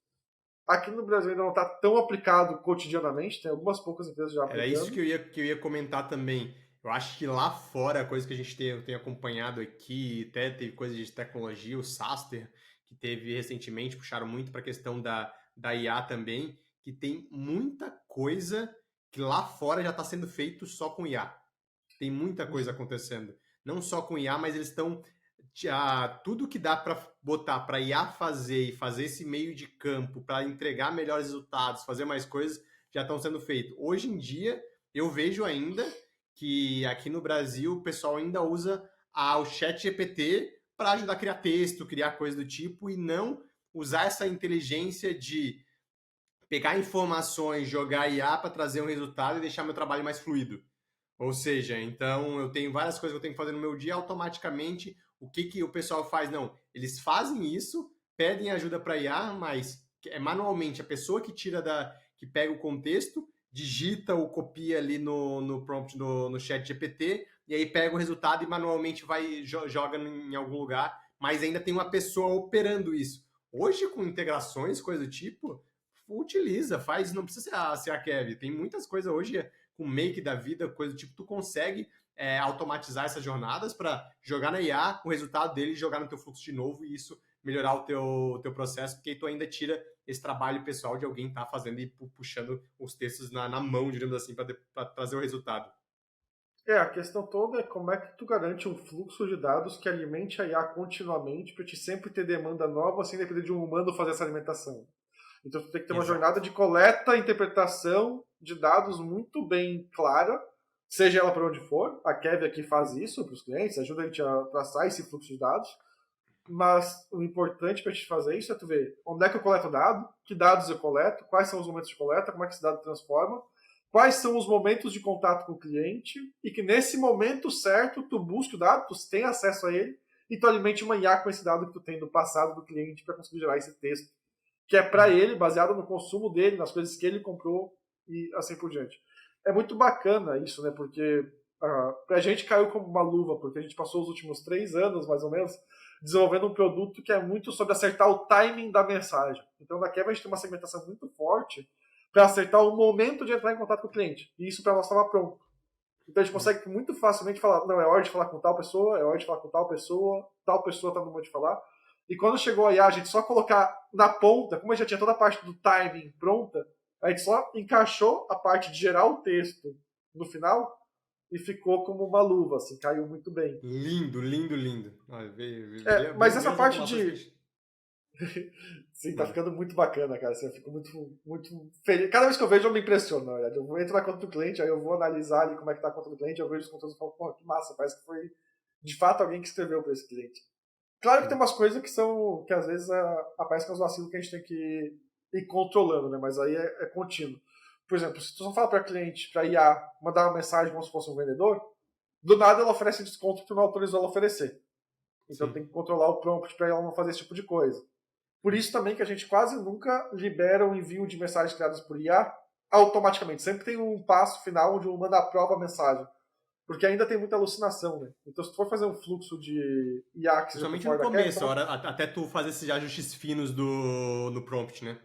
Aqui no Brasil ainda não está tão aplicado cotidianamente, tem algumas poucas empresas já Era isso aplicando. que eu ia comentar também. Eu acho que lá fora, a coisa que a gente tem acompanhado aqui, até teve coisa de tecnologia, o Saster, que teve recentemente, puxaram muito para a questão da IA também, que tem muita coisa que lá fora já está sendo feito só com IA. Tem muita coisa Uhum. acontecendo. Não só com IA, mas eles estão. Tudo que dá para botar para IA fazer e fazer esse meio de campo para entregar melhores resultados, fazer mais coisas, já estão sendo feitos. Hoje em dia, eu vejo ainda que aqui no Brasil o pessoal ainda usa o chat GPT para ajudar a criar texto, criar coisa do tipo, e não usar essa inteligência de pegar informações, jogar IA para trazer um resultado e deixar meu trabalho mais fluido. Ou seja, então eu tenho várias coisas que eu tenho que fazer no meu dia automaticamente. O que o pessoal faz? Não, eles fazem isso, pedem ajuda para IA, mas é manualmente a pessoa que que pega o contexto, digita ou copia ali no prompt no chat GPT e aí pega o resultado e manualmente vai joga em algum lugar, mas ainda tem uma pessoa operando isso. Hoje com integrações, coisa do tipo, utiliza, faz, não precisa ser a Kev. Tem muitas coisas hoje com make da vida, coisa do tipo, tu consegue automatizar essas jornadas para jogar na IA, o resultado dele jogar no teu fluxo de novo e isso melhorar o teu processo, porque aí tu ainda tira esse trabalho pessoal de alguém estar fazendo e puxando os textos na mão, digamos assim, para trazer o resultado. A questão toda é como é que tu garante um fluxo de dados que alimente a IA continuamente para te sempre ter demanda nova sem depender de um humano fazer essa alimentação. Então tu tem que ter uma jornada Exato. de coleta e interpretação de dados muito bem clara, seja ela para onde for. A Kev aqui faz isso para os clientes, ajuda a gente a traçar esse fluxo de dados. Mas o importante para te fazer isso é tu ver onde é que eu coleto o dado, que dados eu coleto, quais são os momentos de coleta, como é que esse dado transforma, quais são os momentos de contato com o cliente e que nesse momento certo tu busque o dado, tu tem acesso a ele e tu alimente uma IA com esse dado que tu tem do passado do cliente para conseguir gerar esse texto que é para ele, baseado no consumo dele, nas coisas que ele comprou e assim por diante. É muito bacana isso, né? Porque pra gente caiu como uma luva, porque a gente passou os últimos 3 anos, mais ou menos, desenvolvendo um produto que é muito sobre acertar o timing da mensagem. Então, na Keva, a gente tem uma segmentação muito forte para acertar o momento de entrar em contato com o cliente. E isso para nós estava pronto. Então, a gente consegue muito facilmente falar: não, é hora de falar com tal pessoa, é hora de falar com tal pessoa está no momento de falar. E quando chegou a IA, a gente só colocar na ponta, como já tinha toda a parte do timing pronta, a gente só encaixou a parte de gerar o texto no final e ficou como uma luva, assim, caiu muito bem. Lindo, lindo, lindo. Olha, Mas vê essa as parte automações que a de. gente... Sim, tá Mano, ficando muito bacana, cara. Assim, eu fico muito feliz. Cada vez que eu vejo, eu me impressiono, na verdade. Eu entro na conta do cliente, aí eu vou analisar ali como é que tá a conta do cliente, eu vejo os conteúdos e falo, pô, que massa, parece que foi de fato alguém que escreveu para esse cliente. Claro que tem umas coisas que são, que às vezes aparecem com os vacilos que a gente tem que ir controlando, né? Mas aí é contínuo. Por exemplo, se tu só fala para cliente, para IA, mandar uma mensagem como se fosse um vendedor, do nada ela oferece desconto que tu não autorizou ela a oferecer. Então sim. tem que controlar o prompt para ela não fazer esse tipo de coisa. Por isso também que a gente quase nunca libera o envio de mensagens criadas por IA automaticamente. Sempre tem um passo final onde o manda a prova a mensagem. Porque ainda tem muita alucinação, né? Então, se tu for fazer um fluxo de IA que seja por Principalmente no fora da Kevin, começo, a hora, até tu fazer esses ajustes finos no prompt, né?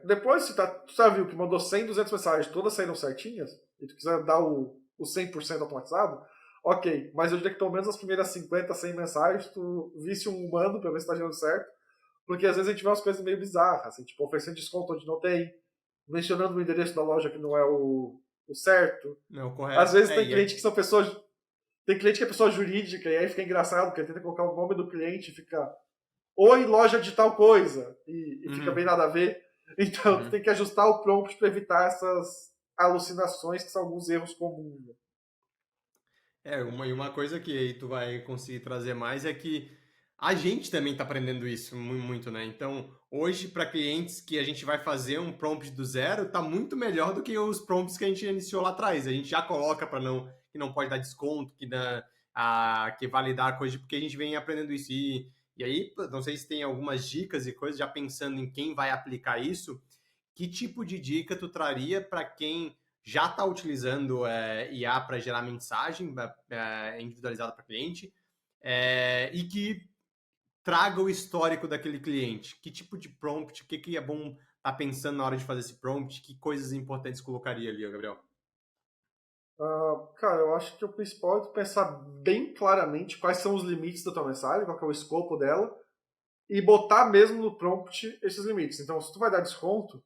depois, se tu já viu que mandou 100, 200 mensagens, todas saíram certinhas, e tu quiser dar o 100% automatizado, ok. Mas eu diria que pelo menos as primeiras 50, 100 mensagens, tu visse um humano pra ver se tá dando certo. Porque às vezes a gente vê umas coisas meio bizarras, assim, tipo, oferecendo desconto onde não tem, mencionando o endereço da loja que não é o certo. Não, Às correto. vezes tem cliente que são pessoas. Tem cliente que é pessoa jurídica, e aí fica engraçado, porque tenta colocar o nome do cliente e fica. Oi, loja de tal coisa. E fica bem Uhum, nada a ver. Então tu uhum. tem que ajustar o prompt para evitar essas alucinações que são alguns erros comuns. Né? E uma coisa que aí tu vai conseguir trazer mais é que a gente também está aprendendo isso muito, né? Então, hoje, para clientes que a gente vai fazer um prompt do zero, tá muito melhor do que os prompts que a gente iniciou lá atrás. A gente já coloca para não que não pode dar desconto, que validar coisa, porque a gente vem aprendendo isso. E aí, não sei se tem algumas dicas e coisas, já pensando em quem vai aplicar isso, que tipo de dica tu traria para quem já está utilizando IA para gerar mensagem individualizada para cliente e que traga o histórico daquele cliente? Que tipo de prompt, o que é bom estar pensando na hora de fazer esse prompt? Que coisas importantes colocaria ali, Gabriel? Cara, eu acho que o principal é tu pensar bem claramente quais são os limites da tua mensagem, qual que é o escopo dela, e botar mesmo no prompt esses limites. Então, se tu vai dar desconto,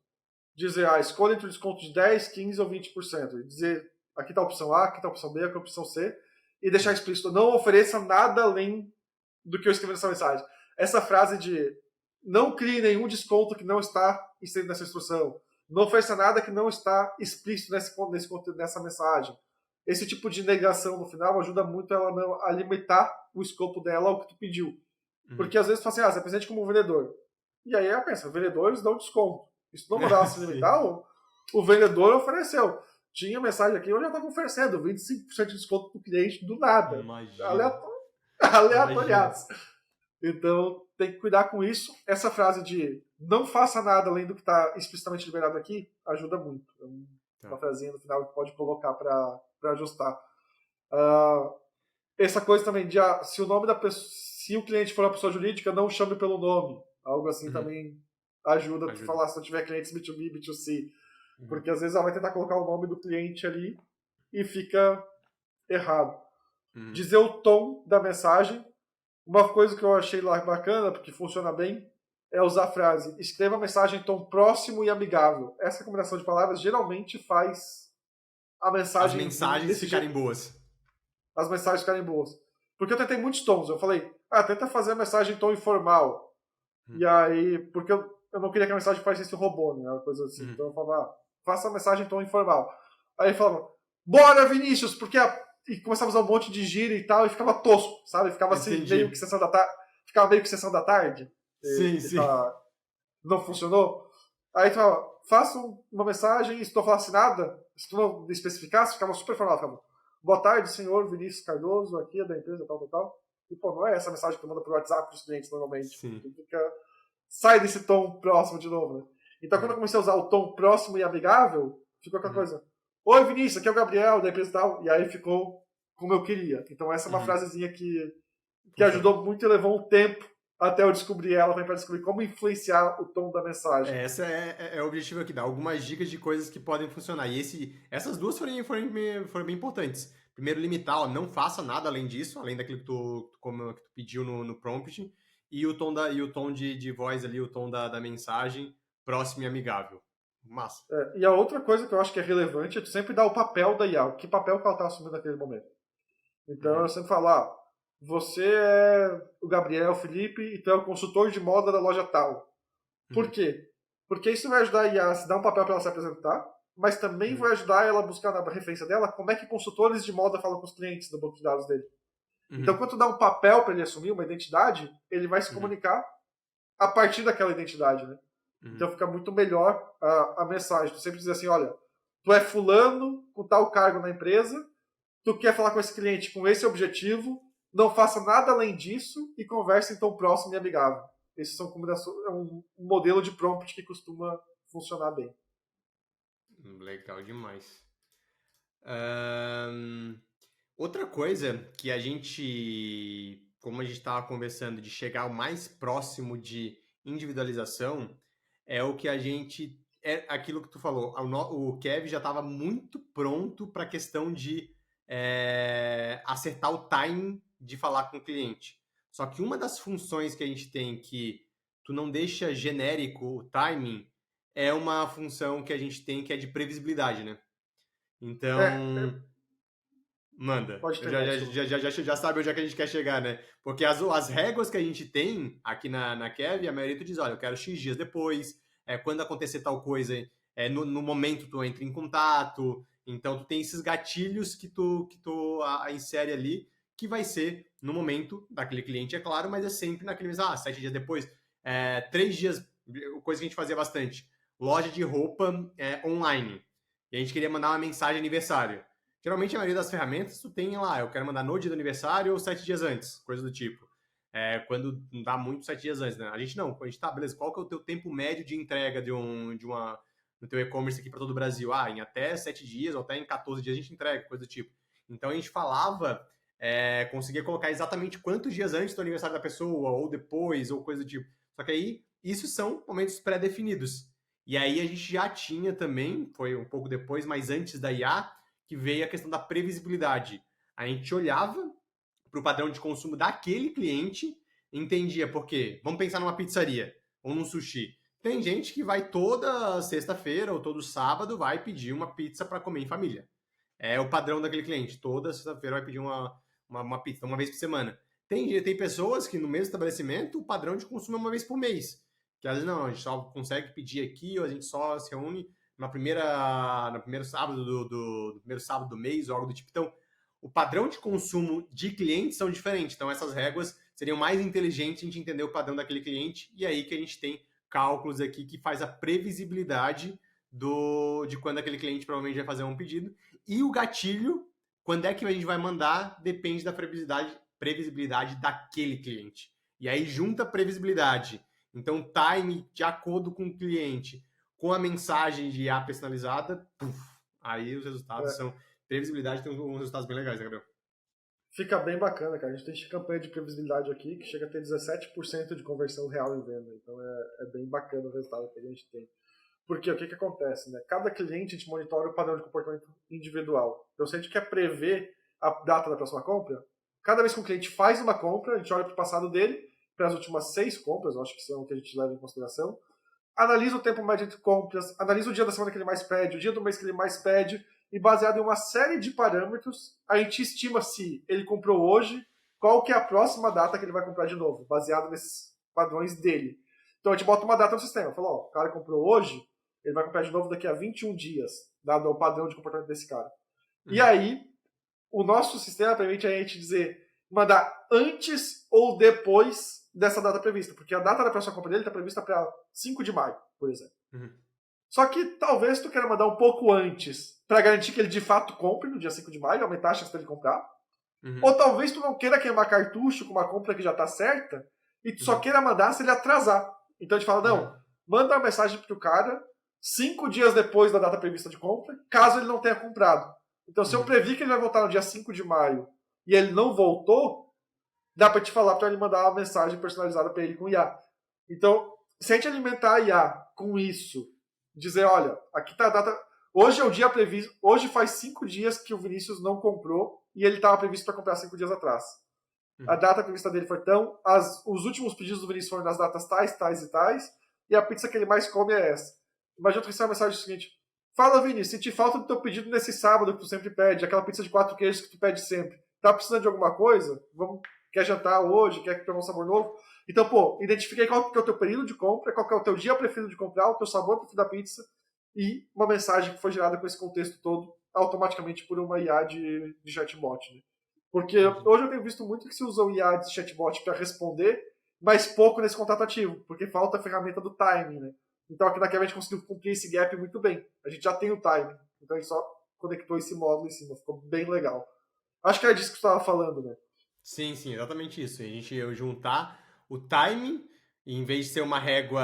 dizer, escolha entre o desconto de 10, 15 ou 20%. E dizer, aqui está a opção A, aqui está a opção B, aqui está a opção C. E deixar explícito, não ofereça nada além do que eu escrevi nessa mensagem. Essa frase de não crie nenhum desconto que não está inserido nessa instrução. Não ofereça nada que não está explícito nessa mensagem. Esse tipo de negação no final ajuda muito ela a limitar o escopo dela ao que tu pediu. Uhum. Porque às vezes tu fala assim, você apresente como vendedor. E aí ela pensa, vendedores dão desconto. E se tu não mandar se Sim, limitar, o vendedor ofereceu. Tinha mensagem aqui onde eu estava oferecendo 25% de desconto para o cliente do nada. imagina, imagina. Aleatoriados. Então tem que cuidar com isso. Essa frase de não faça nada além do que está explicitamente liberado aqui ajuda muito. É uma Tá. frasinha no final que pode colocar para ajustar. Uh, essa coisa também de se o nome da pessoa, se o cliente for uma pessoa jurídica, não chame pelo nome. Algo assim Uhum. também ajuda a Ajuda. falar se não tiver clientes B2B, B2C. Uhum. Porque às vezes ela vai tentar colocar o nome do cliente ali e fica errado. Uhum. Dizer o tom da mensagem. Uma coisa que eu achei lá bacana, porque funciona bem, é usar a frase: escreva a mensagem em tom próximo e amigável. Essa combinação de palavras geralmente faz a As mensagem vir mensagens desse ficarem jeito, boas. as mensagens ficarem boas. Porque eu tentei muitos tons. Eu falei, tenta fazer a mensagem em tom informal. Uhum. E aí, porque eu não queria que a mensagem parecesse um robô, né? Uma coisa assim. Uhum. Então eu falava, faça a mensagem em tom informal. Aí ele falava, bora Vinícius, porque e começava a usar um monte de gíria e tal, e ficava tosco, sabe? Ficava assim, meio que Entendi. sessão da tarde. Ficava meio que sessão da tarde. Sim, Que sim. não funcionou. Aí tu falava, faça uma mensagem, e se tu não falasse nada, se tu não especificasse, ficava super formal. Ficava, boa tarde, senhor Vinícius Cardoso, aqui é da empresa tal, tal, tal. E, pô, não é essa mensagem que tu manda pro WhatsApp pros clientes normalmente. Sim. Tu fica, sai desse tom próximo de novo, né? Então, quando eu Uhum. comecei a usar o tom próximo e amigável, ficou aquela Uhum. coisa. Oi, Vinícius, aqui é o Gabriel, da empresa tal. E aí ficou como eu queria. Então, essa é uma Uhum. frasezinha que Funciona. ajudou muito e levou um tempo até eu descobrir ela, para descobrir como influenciar o tom da mensagem. Essa é o objetivo aqui, dar algumas dicas de coisas que podem funcionar. E essas duas foram bem importantes. Primeiro, limitar, ó, não faça nada além disso, além daquilo que tu pediu no prompt. e o tom de voz ali, o tom da mensagem, próximo e amigável. Massa. E a outra coisa que eu acho que é relevante é tu sempre dar o papel da IA, que papel que ela está assumindo naquele momento. Então eu sempre falo, você é o Gabriel Felipe e tu é o consultor de moda da loja tal. Por quê? Porque isso vai ajudar a IA a se dar um papel para ela se apresentar, mas também vai ajudar ela a buscar na referência dela como é que consultores de moda falam com os clientes no banco de dados dele. Então, quando tu dá um papel para ele assumir uma identidade, ele vai se comunicar a partir daquela identidade, né? Então fica muito melhor a mensagem. Tu sempre diz assim, olha, tu é fulano com tal cargo na empresa, tu quer falar com esse cliente com esse objetivo, não faça nada além disso e converse em tom próximo e amigável. Esses são combinações, é um modelo de prompt que costuma funcionar bem. Legal demais. Outra coisa que a gente, como a gente estava conversando, de chegar o mais próximo de individualização, é o que a gente. É aquilo que tu falou. O Kev já estava muito pronto para a questão de acertar o timing de falar com o cliente. Só que uma das funções que a gente tem que tu não deixa genérico o timing é uma função que a gente tem que é de previsibilidade, né? Então, manda. Pode Eu terminar, já sabe onde é que a gente quer chegar, né? Porque as réguas que a gente tem aqui na Kev, a maioria tu diz, olha, eu quero X dias depois, quando acontecer tal coisa, no momento tu entra em contato. Então, tu tem esses gatilhos que tu insere ali, que vai ser no momento daquele cliente, é claro, mas é sempre naquele mesmo, 7 dias depois, 3 dias, coisa que a gente fazia bastante. Loja de roupa online. E a gente queria mandar uma mensagem de aniversário. Geralmente, a maioria das ferramentas, tu tem lá, eu quero mandar no dia do aniversário ou 7 dias antes, coisa do tipo. Quando não dá muito 7 dias antes, né? A gente não, a gente tá, beleza, qual que é o teu tempo médio de entrega no teu e-commerce aqui para todo o Brasil? Em até 7 dias ou até em 14 dias a gente entrega, coisa do tipo. Então, a gente falava, conseguia colocar exatamente quantos dias antes do aniversário da pessoa, ou depois, ou coisa do tipo. Só que aí, isso são momentos pré-definidos. E aí, a gente já tinha também, foi um pouco depois, mas antes da IA, que veio a questão da previsibilidade. A gente olhava para o padrão de consumo daquele cliente, entendia por quê. Vamos pensar numa pizzaria ou num sushi. Tem gente que vai toda sexta-feira ou todo sábado vai pedir uma pizza para comer em família. É o padrão daquele cliente. Toda sexta-feira vai pedir uma pizza, uma vez por semana. Tem pessoas que no mesmo estabelecimento o padrão de consumo é uma vez por mês. Que às vezes não, a gente só consegue pedir aqui ou a gente só se reúne no primeiro sábado do primeiro sábado do mês ou algo do tipo. Então, o padrão de consumo de clientes são diferentes. Então, essas réguas seriam mais inteligentes a gente entender o padrão daquele cliente e aí que a gente tem cálculos aqui que faz a previsibilidade de quando aquele cliente provavelmente vai fazer um pedido. E o gatilho, quando é que a gente vai mandar, depende da previsibilidade daquele cliente. E aí junta a previsibilidade. Então, time de acordo com o cliente, com a mensagem de IA personalizada, aí os resultados são... Previsibilidade tem uns resultados bem legais, né, Gabriel? Fica bem bacana, cara. A gente tem campanha de previsibilidade aqui que chega a ter 17% de conversão real em venda. Então é bem bacana o resultado que a gente tem. Porque o que acontece, né? Cada cliente a gente monitora o padrão de comportamento individual. Então, se a gente quer prever a data da próxima compra, cada vez que um cliente faz uma compra, a gente olha para o passado dele, para as últimas 6 compras, eu acho que são o que a gente leva em consideração, analisa o tempo médio entre compras, analisa o dia da semana que ele mais pede, o dia do mês que ele mais pede, e baseado em uma série de parâmetros, a gente estima se ele comprou hoje, qual que é a próxima data que ele vai comprar de novo, baseado nesses padrões dele. Então a gente bota uma data no sistema, fala, o cara comprou hoje, ele vai comprar de novo daqui a 21 dias, dado o padrão de comportamento desse cara. E aí, o nosso sistema permite a gente dizer, mandar antes ou depois dessa data prevista, porque a data da próxima compra dele está prevista para 5 de maio, por exemplo. Só que talvez tu queira mandar um pouco antes, para garantir que ele de fato compre no dia 5 de maio, aumentar a chance dele comprar. Ou talvez tu não queira queimar cartucho com uma compra que já está certa, e tu só queira mandar se ele atrasar. Então a gente fala, não, manda uma mensagem pro cara 5 dias depois da data prevista de compra, caso ele não tenha comprado. Então se eu previ que ele vai voltar no dia 5 de maio e ele não voltou, dá para te falar para ele mandar uma mensagem personalizada para ele com IA. Então, se a gente alimentar a IA com isso, dizer, olha, aqui está a data... Hoje é o dia previsto, hoje faz 5 dias que o Vinícius não comprou e ele estava previsto para comprar 5 dias atrás. a data prevista dele foi tão, os últimos pedidos do Vinícius foram nas datas tais, tais e tais, e a pizza que ele mais come é essa. Imagina tu receber uma mensagem seguinte: fala, Vinícius, senti falta do teu pedido nesse sábado que tu sempre pede, aquela pizza de 4 queijos que tu pede sempre. Tá precisando de alguma coisa? Quer jantar hoje? Quer pegar um sabor novo? Então, pô, identifiquei qual que é o teu período de compra, qual que é o teu dia preferido de comprar, o teu sabor preferido da pizza, e uma mensagem que foi gerada com esse contexto todo, automaticamente por uma IA de chatbot, né? Porque hoje eu tenho visto muito que se usa o IA de chatbot para responder, mas pouco nesse contato ativo, porque falta a ferramenta do timing, né? Então aqui na Kevin a gente conseguiu cumprir esse gap muito bem. A gente já tem o timing, então a gente só conectou esse módulo em cima, ficou bem legal. Acho que é disso que você estava falando, né? Sim, sim, exatamente isso. A gente juntar o timing, e em vez de ser uma régua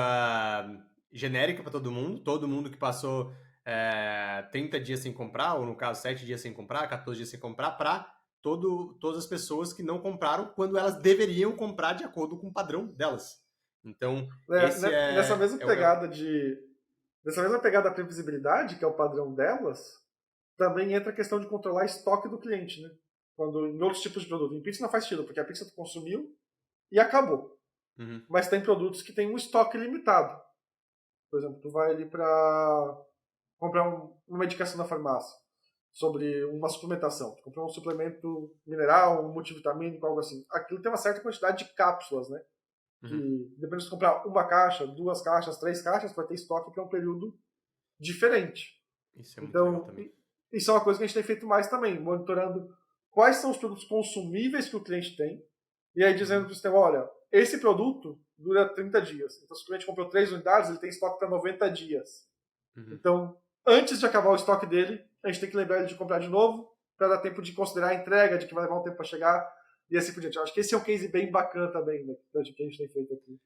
genérica para todo mundo que passou 30 dias sem comprar, ou no caso 7 dias sem comprar, 14 dias sem comprar, para todas as pessoas que não compraram quando elas deveriam comprar de acordo com o padrão delas. Então, esse Nessa mesma é o. pegada nessa mesma pegada da previsibilidade, que é o padrão delas, também entra a questão de controlar estoque do cliente, né? Quando em outros tipos de produto. Em pizza não faz sentido, porque a pizza tu consumiu e acabou. Uhum. Mas tem produtos que têm um estoque limitado. Por exemplo, tu vai ali para comprar uma medicação na farmácia sobre uma suplementação. Tu comprou um suplemento mineral, um multivitamínico, algo assim. Aquilo tem uma certa quantidade de cápsulas, né? Uhum. Que dependendo de comprar uma caixa, 2 caixas, 3 caixas, tu vai ter estoque para um período diferente. Isso é muito legal Então, também. isso é uma coisa que a gente tem feito mais também, monitorando quais são os produtos consumíveis que o cliente tem, e aí dizendo para o sistema: olha, esse produto dura 30 dias. Então, se o cliente comprou 3 unidades, ele tem estoque para 90 dias. Uhum. Então, antes de acabar o estoque dele, a gente tem que lembrar ele de comprar de novo, para dar tempo de considerar a entrega, de que vai levar um tempo para chegar, e assim por diante. Eu acho que esse é um case bem bacana também, né, que a gente tem feito aqui.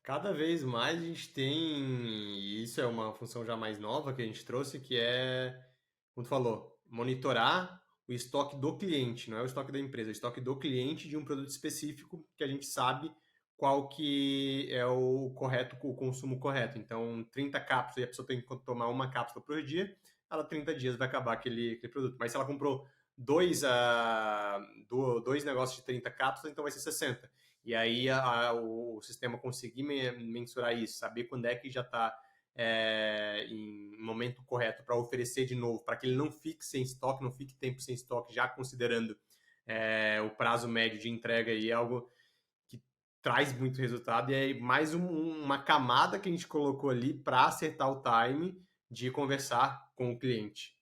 Cada vez mais a gente tem, e isso é uma função já mais nova que a gente trouxe, que é, como tu falou, monitorar o estoque do cliente, não é o estoque da empresa, é o estoque do cliente de um produto específico que a gente sabe qual que é o correto, o consumo correto. Então, 30 cápsulas e a pessoa tem que tomar uma cápsula por dia, ela 30 dias vai acabar aquele produto. Mas se ela comprou dois negócios de 30 cápsulas, então vai ser 60. E aí o sistema conseguir mensurar isso, saber quando é que já está em momento correto para oferecer de novo, para que ele não fique sem estoque, não fique tempo sem estoque, já considerando o prazo médio de entrega, e é algo que traz muito resultado, e é mais uma camada que a gente colocou ali para acertar o time de conversar com o cliente.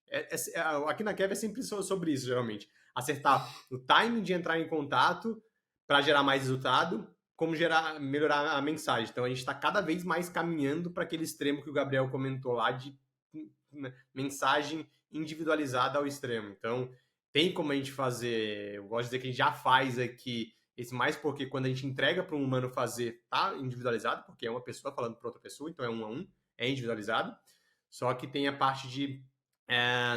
Aqui na Kev é sempre sobre isso, geralmente. Acertar o timing de entrar em contato para gerar mais resultado, como melhorar a mensagem. Então a gente está cada vez mais caminhando para aquele extremo que o Gabriel comentou lá de mensagem individualizada ao extremo. Então tem como a gente fazer, eu gosto de dizer que a gente já faz aqui esse mais porque quando a gente entrega para um humano fazer, tá individualizado, porque é uma pessoa falando para outra pessoa, então é 1 a 1, é individualizado. Só que tem a parte de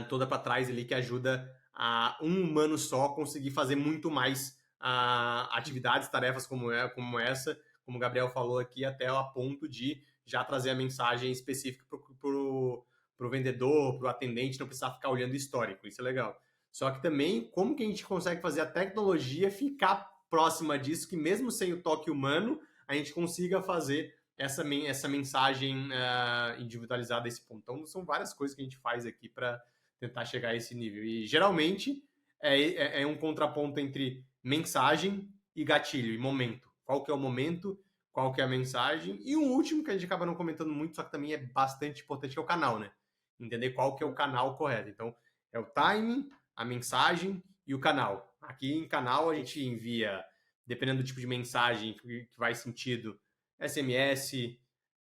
toda para trás ali que ajuda a um humano só conseguir fazer muito mais atividades, tarefas como essa, como o Gabriel falou aqui, até a ponto de já trazer a mensagem específica para o vendedor, para o atendente, não precisar ficar olhando histórico. Isso é legal. Só que também, como que a gente consegue fazer a tecnologia ficar próxima disso, que mesmo sem o toque humano, a gente consiga fazer essa mensagem individualizada a esse ponto. Então, são várias coisas que a gente faz aqui para tentar chegar a esse nível. E, geralmente, é um contraponto entre mensagem e gatilho, e momento. Qual que é o momento, qual que é a mensagem. E um último, que a gente acaba não comentando muito, só que também é bastante importante, que é o canal, né? Entender qual que é o canal correto. Então, é o timing, a mensagem e o canal. Aqui em canal a gente envia, dependendo do tipo de mensagem que vai sentido, SMS,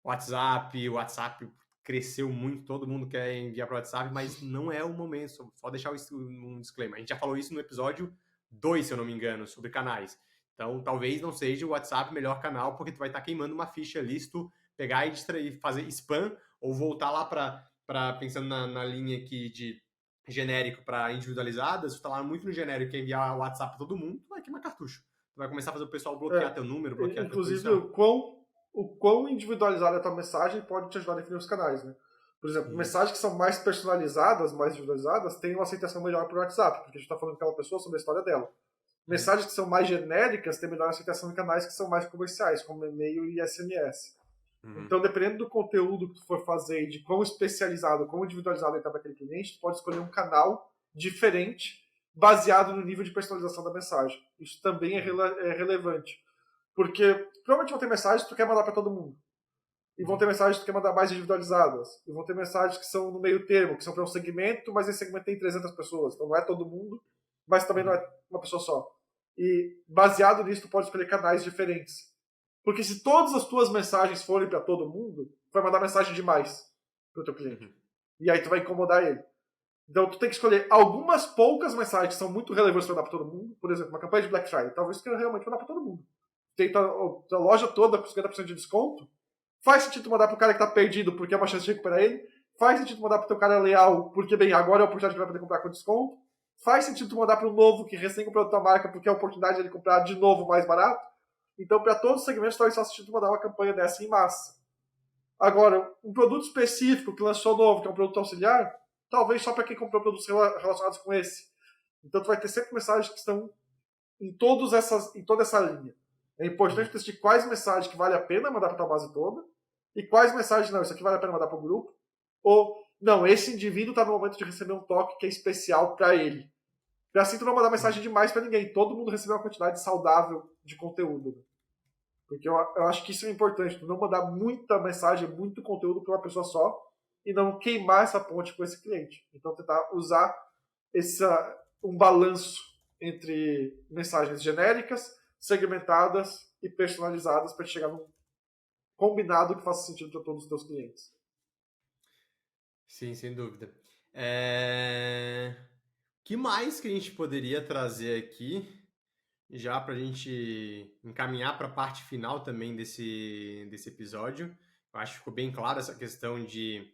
WhatsApp cresceu muito, todo mundo quer enviar para o WhatsApp, mas não é o momento, só deixar um disclaimer. A gente já falou isso no episódio 2, se eu não me engano, sobre canais. Então, talvez não seja o WhatsApp o melhor canal, porque tu vai estar queimando uma ficha ali se tu pegar e distrair, fazer spam, ou voltar lá para pensando na linha aqui de genérico para individualizadas, tu tá lá muito no genérico e enviar o WhatsApp para todo mundo, tu vai queimar cartucho. Tu vai começar a fazer o pessoal bloquear teu número, bloquear tua Inclusive, posição. o quão individualizada é a tua mensagem pode te ajudar a definir os canais, né? Por exemplo, Isso. mensagens que são mais personalizadas, mais individualizadas, têm uma aceitação melhor para o WhatsApp, porque a gente está falando com aquela pessoa sobre a história dela. Mensagens que são mais genéricas têm melhor aceitação em canais que são mais comerciais, como e-mail e SMS. Então, dependendo do conteúdo que tu for fazer e de quão especializado, quão individualizado ele está para aquele cliente, tu pode escolher um canal diferente, baseado no nível de personalização da mensagem. Isso também é relevante. Porque provavelmente vão ter mensagens que tu quer mandar para todo mundo. E vão ter mensagens que tu quer mandar mais individualizadas. E vão ter mensagens que são no meio termo, que são para um segmento, mas esse segmento tem 300 pessoas. Então não é todo mundo, mas também não é uma pessoa só. E baseado nisso, tu pode escolher canais diferentes. Porque se todas as tuas mensagens forem para todo mundo, tu vai mandar mensagem demais para o teu cliente. E aí tu vai incomodar ele. Então tu tem que escolher algumas poucas mensagens que são muito relevantes para dar para todo mundo. Por exemplo, uma campanha de Black Friday. Talvez tu queira realmente mandar para todo mundo. Tem a loja toda com 50% de desconto. Faz sentido mandar para o cara que está perdido porque é uma chance de recuperar ele. Faz sentido mandar para o teu cara leal porque, bem, agora é a oportunidade que ele vai poder comprar com desconto. Faz sentido mandar para o novo que recém comprou a tua marca porque é a oportunidade de ele comprar de novo mais barato. Então, para todos os segmentos, talvez faça sentido mandar uma campanha dessa em massa. Agora, um produto específico que lançou novo, que é um produto auxiliar, talvez só para quem comprou produtos relacionados com esse. Então, tu vai ter sempre mensagens que estão em toda essa linha. É importante decidir quais mensagens que vale a pena mandar para a tua base toda e quais mensagens, não, isso aqui vale a pena mandar para o grupo. Ou, não, esse indivíduo está no momento de receber um toque que é especial para ele. Para assim tu não mandar mensagem demais para ninguém. Todo mundo receber uma quantidade saudável de conteúdo. Porque eu acho que isso é importante. Tu não mandar muita mensagem, muito conteúdo para uma pessoa só e não queimar essa ponte com esse cliente. Então tentar usar um balanço entre mensagens genéricas, segmentadas e personalizadas para chegar num combinado que faça sentido para todos os teus clientes. Sim, sem dúvida. Que mais que a gente poderia trazer aqui, já para a gente encaminhar para a parte final também desse episódio? Eu acho que ficou bem claro essa questão de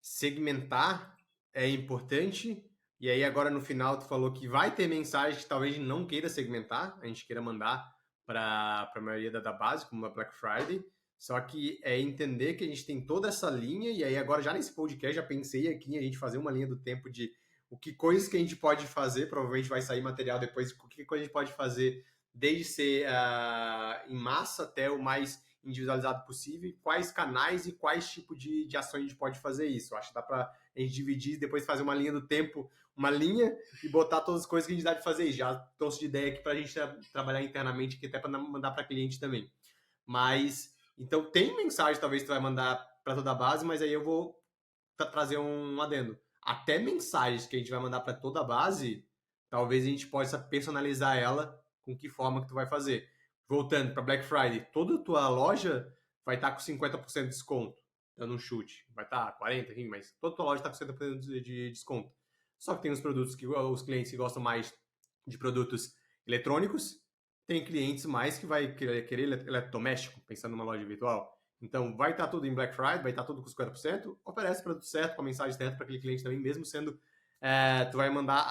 segmentar é importante. E aí agora no final tu falou que vai ter mensagem que talvez a gente não queira segmentar, a gente queira mandar para a maioria da base, como a Black Friday. Só que é entender que a gente tem toda essa linha, e aí agora já nesse podcast já pensei aqui em a gente fazer uma linha do tempo de o que coisas que a gente pode fazer, provavelmente vai sair material depois, o que coisa a gente pode fazer desde ser em massa até o mais individualizado possível, quais canais e quais tipos de ações a gente pode fazer isso. Eu acho que dá para a gente dividir e depois fazer uma linha do tempo, uma linha e botar todas as coisas que a gente dá de fazer isso. Já trouxe de ideia aqui para a gente trabalhar internamente, que até para mandar para cliente também. Mas, então tem mensagem talvez que tu vai mandar para toda a base, mas aí eu vou trazer um adendo. Até mensagens que a gente vai mandar para toda a base, talvez a gente possa personalizar ela com que forma que tu vai fazer. Voltando para Black Friday, toda a tua loja vai estar com 50% de desconto, dando um chute. Vai estar 40%, enfim, mas toda a tua loja está com 50% de desconto. Só que tem os produtos que os clientes que gostam mais de produtos eletrônicos, tem clientes mais que vai querer eletrodoméstico, pensando numa loja virtual. Então, vai estar tudo em Black Friday, vai estar tudo com 50%, oferece o produto certo, com a mensagem certa para aquele cliente também, mesmo sendo... tu vai mandar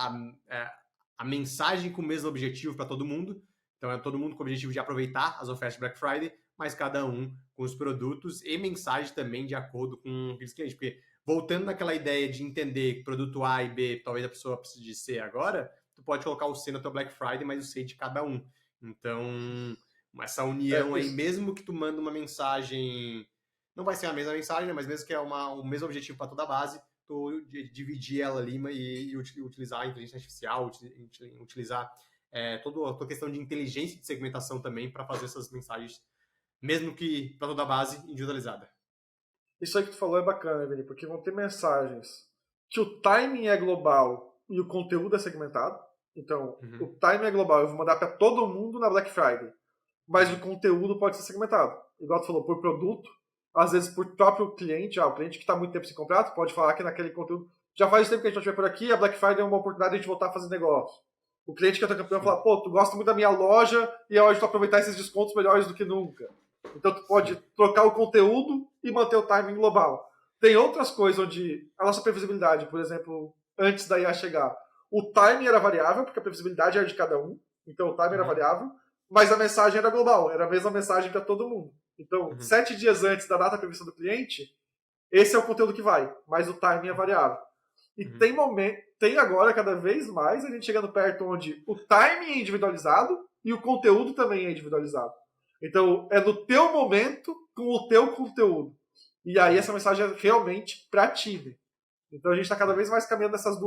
a mensagem com o mesmo objetivo para todo mundo. Então, é todo mundo com o objetivo de aproveitar as ofertas de Black Friday, mas cada um com os produtos e mensagem também de acordo com aqueles clientes. Porque, voltando naquela ideia de entender que produto A e B, talvez a pessoa precise de C agora, tu pode colocar o C na tua Black Friday, mas o C de cada um. Então, essa união aí, mesmo que tu manda uma mensagem, não vai ser a mesma mensagem, né, mas mesmo que é o mesmo objetivo para toda a base, tu dividir ela ali e utilizar a inteligência artificial, utilizar toda a questão de inteligência de segmentação também para fazer essas mensagens, mesmo que para toda a base individualizada. Isso aí que tu falou é bacana, Vini, porque vão ter mensagens que o timing é global e o conteúdo é segmentado. Então, o timing é global, eu vou mandar para todo mundo na Black Friday, mas o conteúdo pode ser segmentado. Igual tu falou, por produto, às vezes por próprio cliente, o cliente que está muito tempo sem comprar, tu pode falar que naquele conteúdo, já faz tempo que a gente não estiver por aqui, a Black Friday é uma oportunidade de a gente voltar a fazer negócio. O cliente que é teu campeão fala, pô, tu gosta muito da minha loja e é hora de tu aproveitar esses descontos melhores do que nunca. Então tu pode trocar o conteúdo e manter o timing global. Tem outras coisas onde a nossa previsibilidade, por exemplo, antes da IA chegar, o timing era variável, porque a previsibilidade era de cada um, então o timing era variável, mas a mensagem era global, era a mesma mensagem para todo mundo. Então, 7 dias antes da data prevista do cliente, esse é o conteúdo que vai, mas o timing é variável. E Uhum. tem agora, cada vez mais, a gente chegando perto onde o timing é individualizado e o conteúdo também é individualizado. Então, é no teu momento com o teu conteúdo. E aí essa Uhum. mensagem é realmente para ti. Né? Então a gente está cada É. vez mais caminhando nessas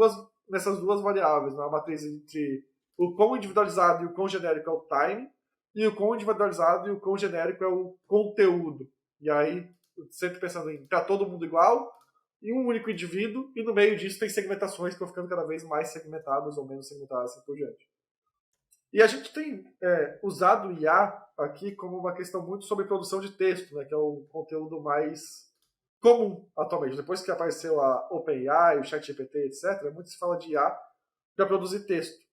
duas variáveis, na matriz entre o quão individualizado e o quão genérico é o time, e o quão individualizado e o quão genérico é o conteúdo. E aí, sempre pensando em para todo mundo igual, e um único indivíduo, e no meio disso tem segmentações que vão ficando cada vez mais segmentadas ou menos segmentadas, assim por diante. E a gente tem usado o IA aqui como uma questão muito sobre produção de texto, né, que é o conteúdo mais comum atualmente. Depois que apareceu a OpenAI, o ChatGPT, etc., muito se fala de IA para produzir texto.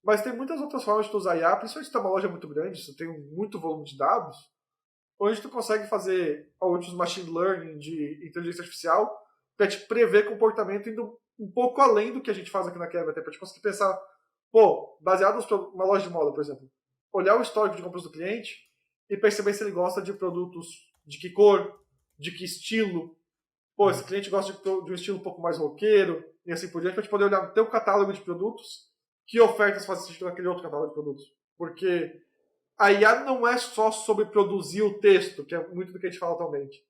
Mas tem muitas outras formas de tu usar IA, principalmente se tu é uma loja muito grande, se tu tem muito volume de dados, onde tu consegue fazer alguns machine learning de inteligência artificial para te prever comportamento indo um pouco além do que a gente faz aqui na Kevin, até para te conseguir pensar, pô, baseado numa loja de moda, por exemplo, olhar o histórico de compras do cliente e perceber se ele gosta de produtos de que cor, de que estilo. Pô, esse Uhum. cliente gosta de um estilo um pouco mais roqueiro e assim por diante, para te poder olhar no teu catálogo de produtos que ofertas fazem sentido naquele outro catálogo de produtos. Porque a IA não é só sobre produzir o texto, que é muito do que a gente fala atualmente.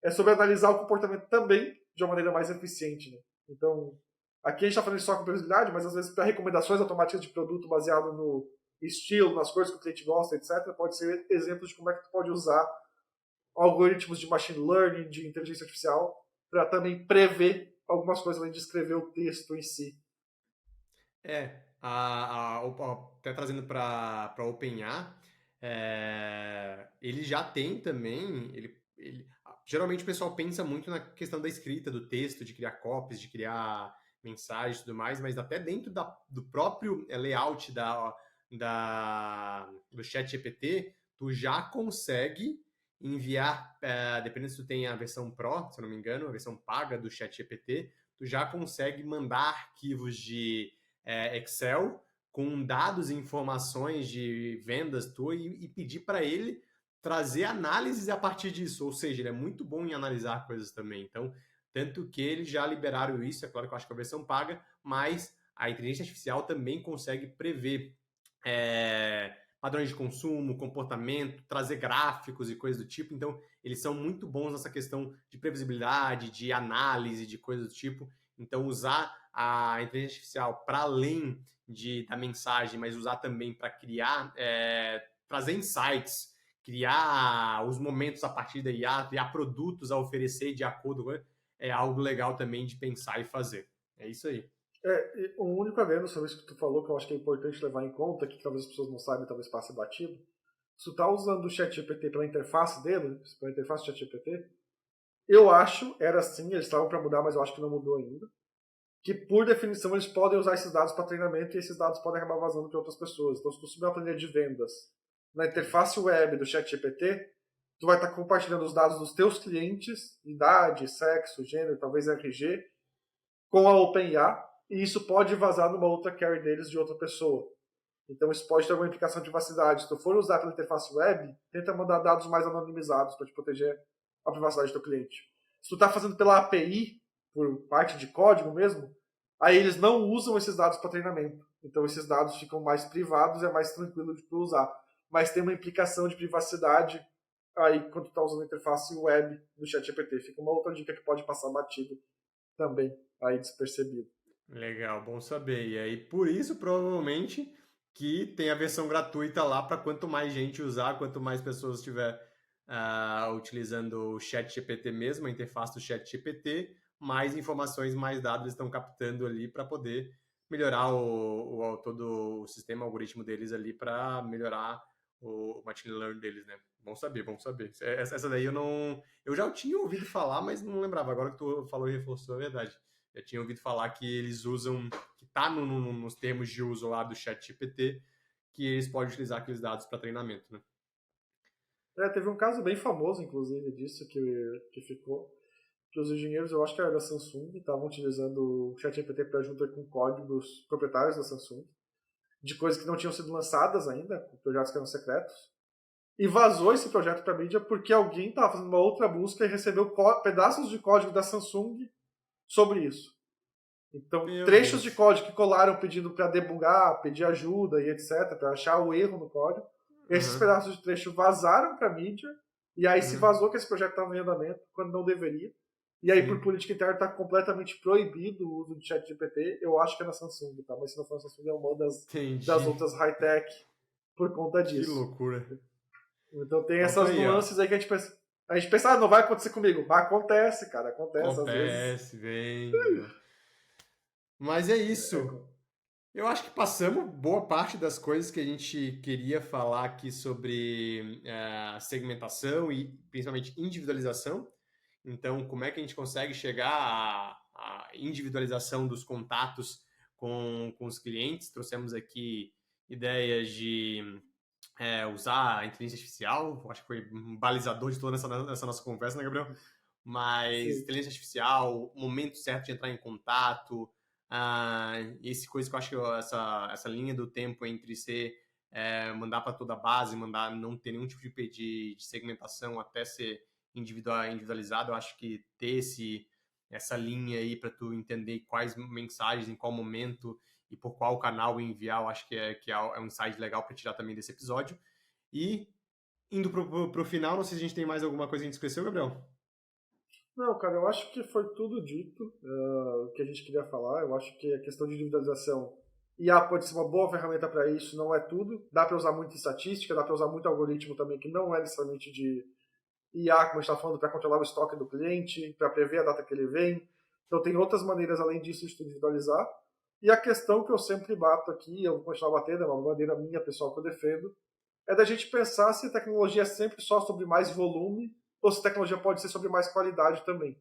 É sobre analisar o comportamento também de uma maneira mais eficiente. Né? Então, aqui a gente está falando só com previsibilidade, mas às vezes para recomendações automáticas de produto baseado no estilo, nas cores que o cliente gosta, etc., pode ser exemplos de como é que tu pode usar algoritmos de machine learning, de inteligência artificial, para também prever algumas coisas além de escrever o texto em si. Até trazendo para OpenAI, ele já tem também, geralmente o pessoal pensa muito na questão da escrita do texto, de criar copies, de criar mensagens e tudo mais, mas até dentro do próprio layout do chat GPT, tu já consegue enviar, dependendo se tu tem a versão Pro, se eu não me engano, a versão paga do chat GPT, tu já consegue mandar arquivos de Excel com dados e informações de vendas tua e pedir para ele trazer análises a partir disso. Ou seja, ele é muito bom em analisar coisas também. Então, tanto que eles já liberaram isso, é claro que eu acho que a versão paga, mas a inteligência artificial também consegue prever padrões de consumo, comportamento, trazer gráficos e coisas do tipo. Então, eles são muito bons nessa questão de previsibilidade, de análise, de coisas do tipo. Então, usar a inteligência artificial para além da mensagem, mas usar também para criar, trazer insights, criar os momentos a partir da IA, criar produtos a oferecer de acordo com é algo legal também de pensar e fazer. É isso aí. Um único adendo sobre isso que tu falou, que eu acho que é importante levar em conta, que talvez as pessoas não saibam, talvez passe batido. Se tu tá usando o ChatGPT pela interface dele, pela interface do ChatGPT, eu acho, era assim, eles estavam para mudar, mas eu acho que não mudou ainda, que por definição eles podem usar esses dados para treinamento e esses dados podem acabar vazando para outras pessoas. Então, se tu subir uma planilha de vendas na interface web do ChatGPT, tu vai estar compartilhando os dados dos teus clientes, idade, sexo, gênero, talvez RG, com a OpenAI, e isso pode vazar numa outra query deles de outra pessoa. Então isso pode ter alguma implicação de privacidade. Se tu for usar pela interface web, tenta mandar dados mais anonimizados para te proteger a privacidade do teu cliente. Se tu está fazendo pela API, por parte de código mesmo, aí eles não usam esses dados para treinamento. Então esses dados ficam mais privados e é mais tranquilo de tu usar. Mas tem uma implicação de privacidade aí quando tu está usando a interface web do ChatGPT. Fica uma outra dica que pode passar batido também, aí despercebido. Legal, bom saber. E aí, por isso, provavelmente, que tem a versão gratuita lá para quanto mais gente usar, quanto mais pessoas estiver utilizando o ChatGPT mesmo, a interface do ChatGPT, mais informações, mais dados eles estão captando ali para poder melhorar todo o sistema, o algoritmo deles ali para melhorar o machine learning deles, né? Bom saber, bom saber. Essa daí eu não. Eu já tinha ouvido falar, mas não lembrava. Agora que tu falou e reforçou, é verdade. Já tinha ouvido falar que eles usam, que está nos termos de uso lá do ChatGPT, que eles podem utilizar aqueles dados para treinamento, né? Teve um caso bem famoso, inclusive, disso que ficou. Que os engenheiros, eu acho que era da Samsung, estavam utilizando o ChatGPT para ajuda com códigos proprietários da Samsung, de coisas que não tinham sido lançadas ainda, projetos que eram secretos. E vazou esse projeto para a mídia porque alguém estava fazendo uma outra busca e recebeu pedaços de código da Samsung sobre isso. Então, Meu trechos de Deus. código que colaram pedindo para debugar, pedir ajuda e etc, para achar o erro no código, esses Aham, pedaços de trecho vazaram para a mídia, e aí se aham, vazou que esse projeto estava em andamento, quando não deveria. E aí, por sim. política interna, está completamente proibido o uso de chat GPT. Eu acho que é na Samsung, tá? Mas se não for na Samsung, é uma das Entendi. outras high-tech por conta Que disso. loucura. Então tem Então tá essas aí, ó. nuances aí que a gente pensa, não vai acontecer comigo. Mas acontece, cara, acontece às vezes. Acontece, vem. Mas é É, isso. Eu acho que passamos boa parte das coisas que a gente queria falar aqui sobre segmentação e principalmente individualização. Então, como é que a gente consegue chegar à individualização dos contatos com os clientes? Trouxemos aqui ideias de usar a inteligência artificial, acho que foi um balizador de toda essa nossa conversa, né, Gabriel? Mas sim. inteligência artificial, o momento certo de entrar em contato, esse coisa que eu acho que essa linha do tempo entre ser mandar para toda a base, mandar não ter nenhum tipo de segmentação até ser individualizado, eu acho que ter essa linha aí para tu entender quais mensagens, em qual momento e por qual canal enviar, eu acho que é um insight legal para tirar também desse episódio. E indo pro final, não sei se a gente tem mais alguma coisa que a gente esqueceu, Gabriel. Não, cara, eu acho que foi tudo dito o que a gente queria falar. Eu acho que a questão de individualização, IA pode ser uma boa ferramenta para isso, não é tudo. Dá para usar muito estatística, dá para usar muito algoritmo também, que não é necessariamente de IA, como a gente está falando, para controlar o estoque do cliente, para prever a data que ele vem. Então tem outras maneiras além disso de individualizar. E a questão que eu sempre bato aqui, eu vou continuar batendo, é uma bandeira minha pessoal que eu defendo, é da gente pensar se a tecnologia é sempre só sobre mais volume ou se a tecnologia pode ser sobre mais qualidade também.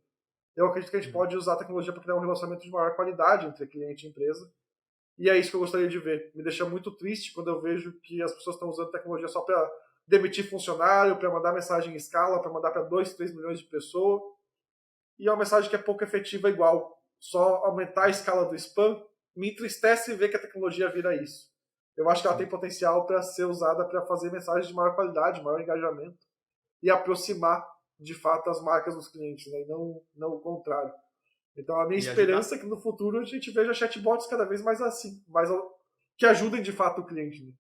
Eu acredito que a gente Uhum. pode usar a tecnologia para criar um relacionamento de maior qualidade entre cliente e empresa. E é isso que eu gostaria de ver. Me deixa muito triste quando eu vejo que as pessoas estão usando tecnologia só para demitir funcionário, para mandar mensagem em escala, para mandar para 2, 3 milhões de pessoas. E é uma mensagem que é pouco efetiva igual. Só aumentar a escala do spam me entristece ver que a tecnologia vira isso. Eu acho que ela tem Sim. potencial para ser usada para fazer mensagens de maior qualidade, maior engajamento e aproximar de fato as marcas dos clientes, né? E não o contrário. Então a minha E ajudar. esperança é que no futuro a gente veja chatbots cada vez mais assim, que ajudem de fato o cliente, né?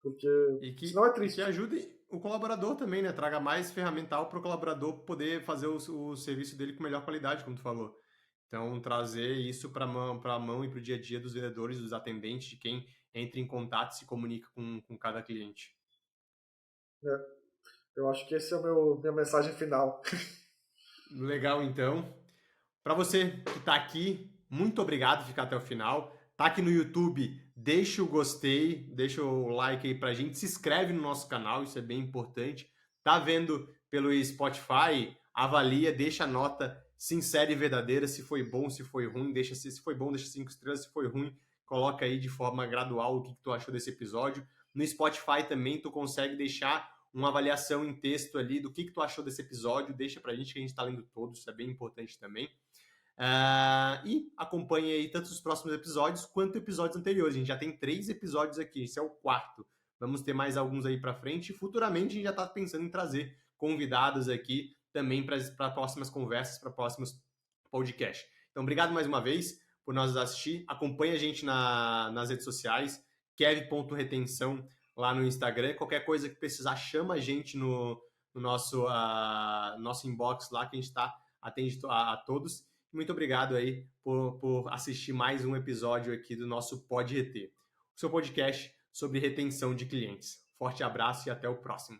Porque senão é E que triste. ajude o colaborador também, né? Traga mais ferramental para o colaborador poder fazer o serviço dele com melhor qualidade, como tu falou. Então, trazer isso para a mão e para o dia a dia dos vendedores, dos atendentes, de quem entra em contato e se comunica com cada cliente. Né? Eu acho que esse é minha mensagem final. Legal, então. Para você que está aqui, muito obrigado por ficar até o final. Tá aqui no YouTube, deixa o gostei, deixa o like aí pra gente, se inscreve no nosso canal, isso é bem importante. Tá vendo pelo Spotify, avalia, deixa a nota sincera e verdadeira, se foi bom, se foi ruim, se foi bom, deixa 5 estrelas, se foi ruim, coloca aí de forma gradual o que tu achou desse episódio. No Spotify também tu consegue deixar uma avaliação em texto ali do que tu achou desse episódio, deixa pra gente que a gente tá lendo todos, isso é bem importante também. E acompanhe aí tanto os próximos episódios quanto episódios anteriores. A gente já tem 3 episódios aqui, esse é o quarto. Vamos ter mais alguns aí para frente e futuramente a gente já está pensando em trazer convidados aqui também para próximas conversas, para próximos podcasts. Então, obrigado mais uma vez por nos assistir. Acompanhe a gente nas redes sociais, kev.retenção lá no Instagram. Qualquer coisa que precisar, chama a gente no nosso inbox lá, que a gente atende a todos. Muito obrigado aí por assistir mais um episódio aqui do nosso Pod RT, o seu podcast sobre retenção de clientes. Forte abraço e até o próximo.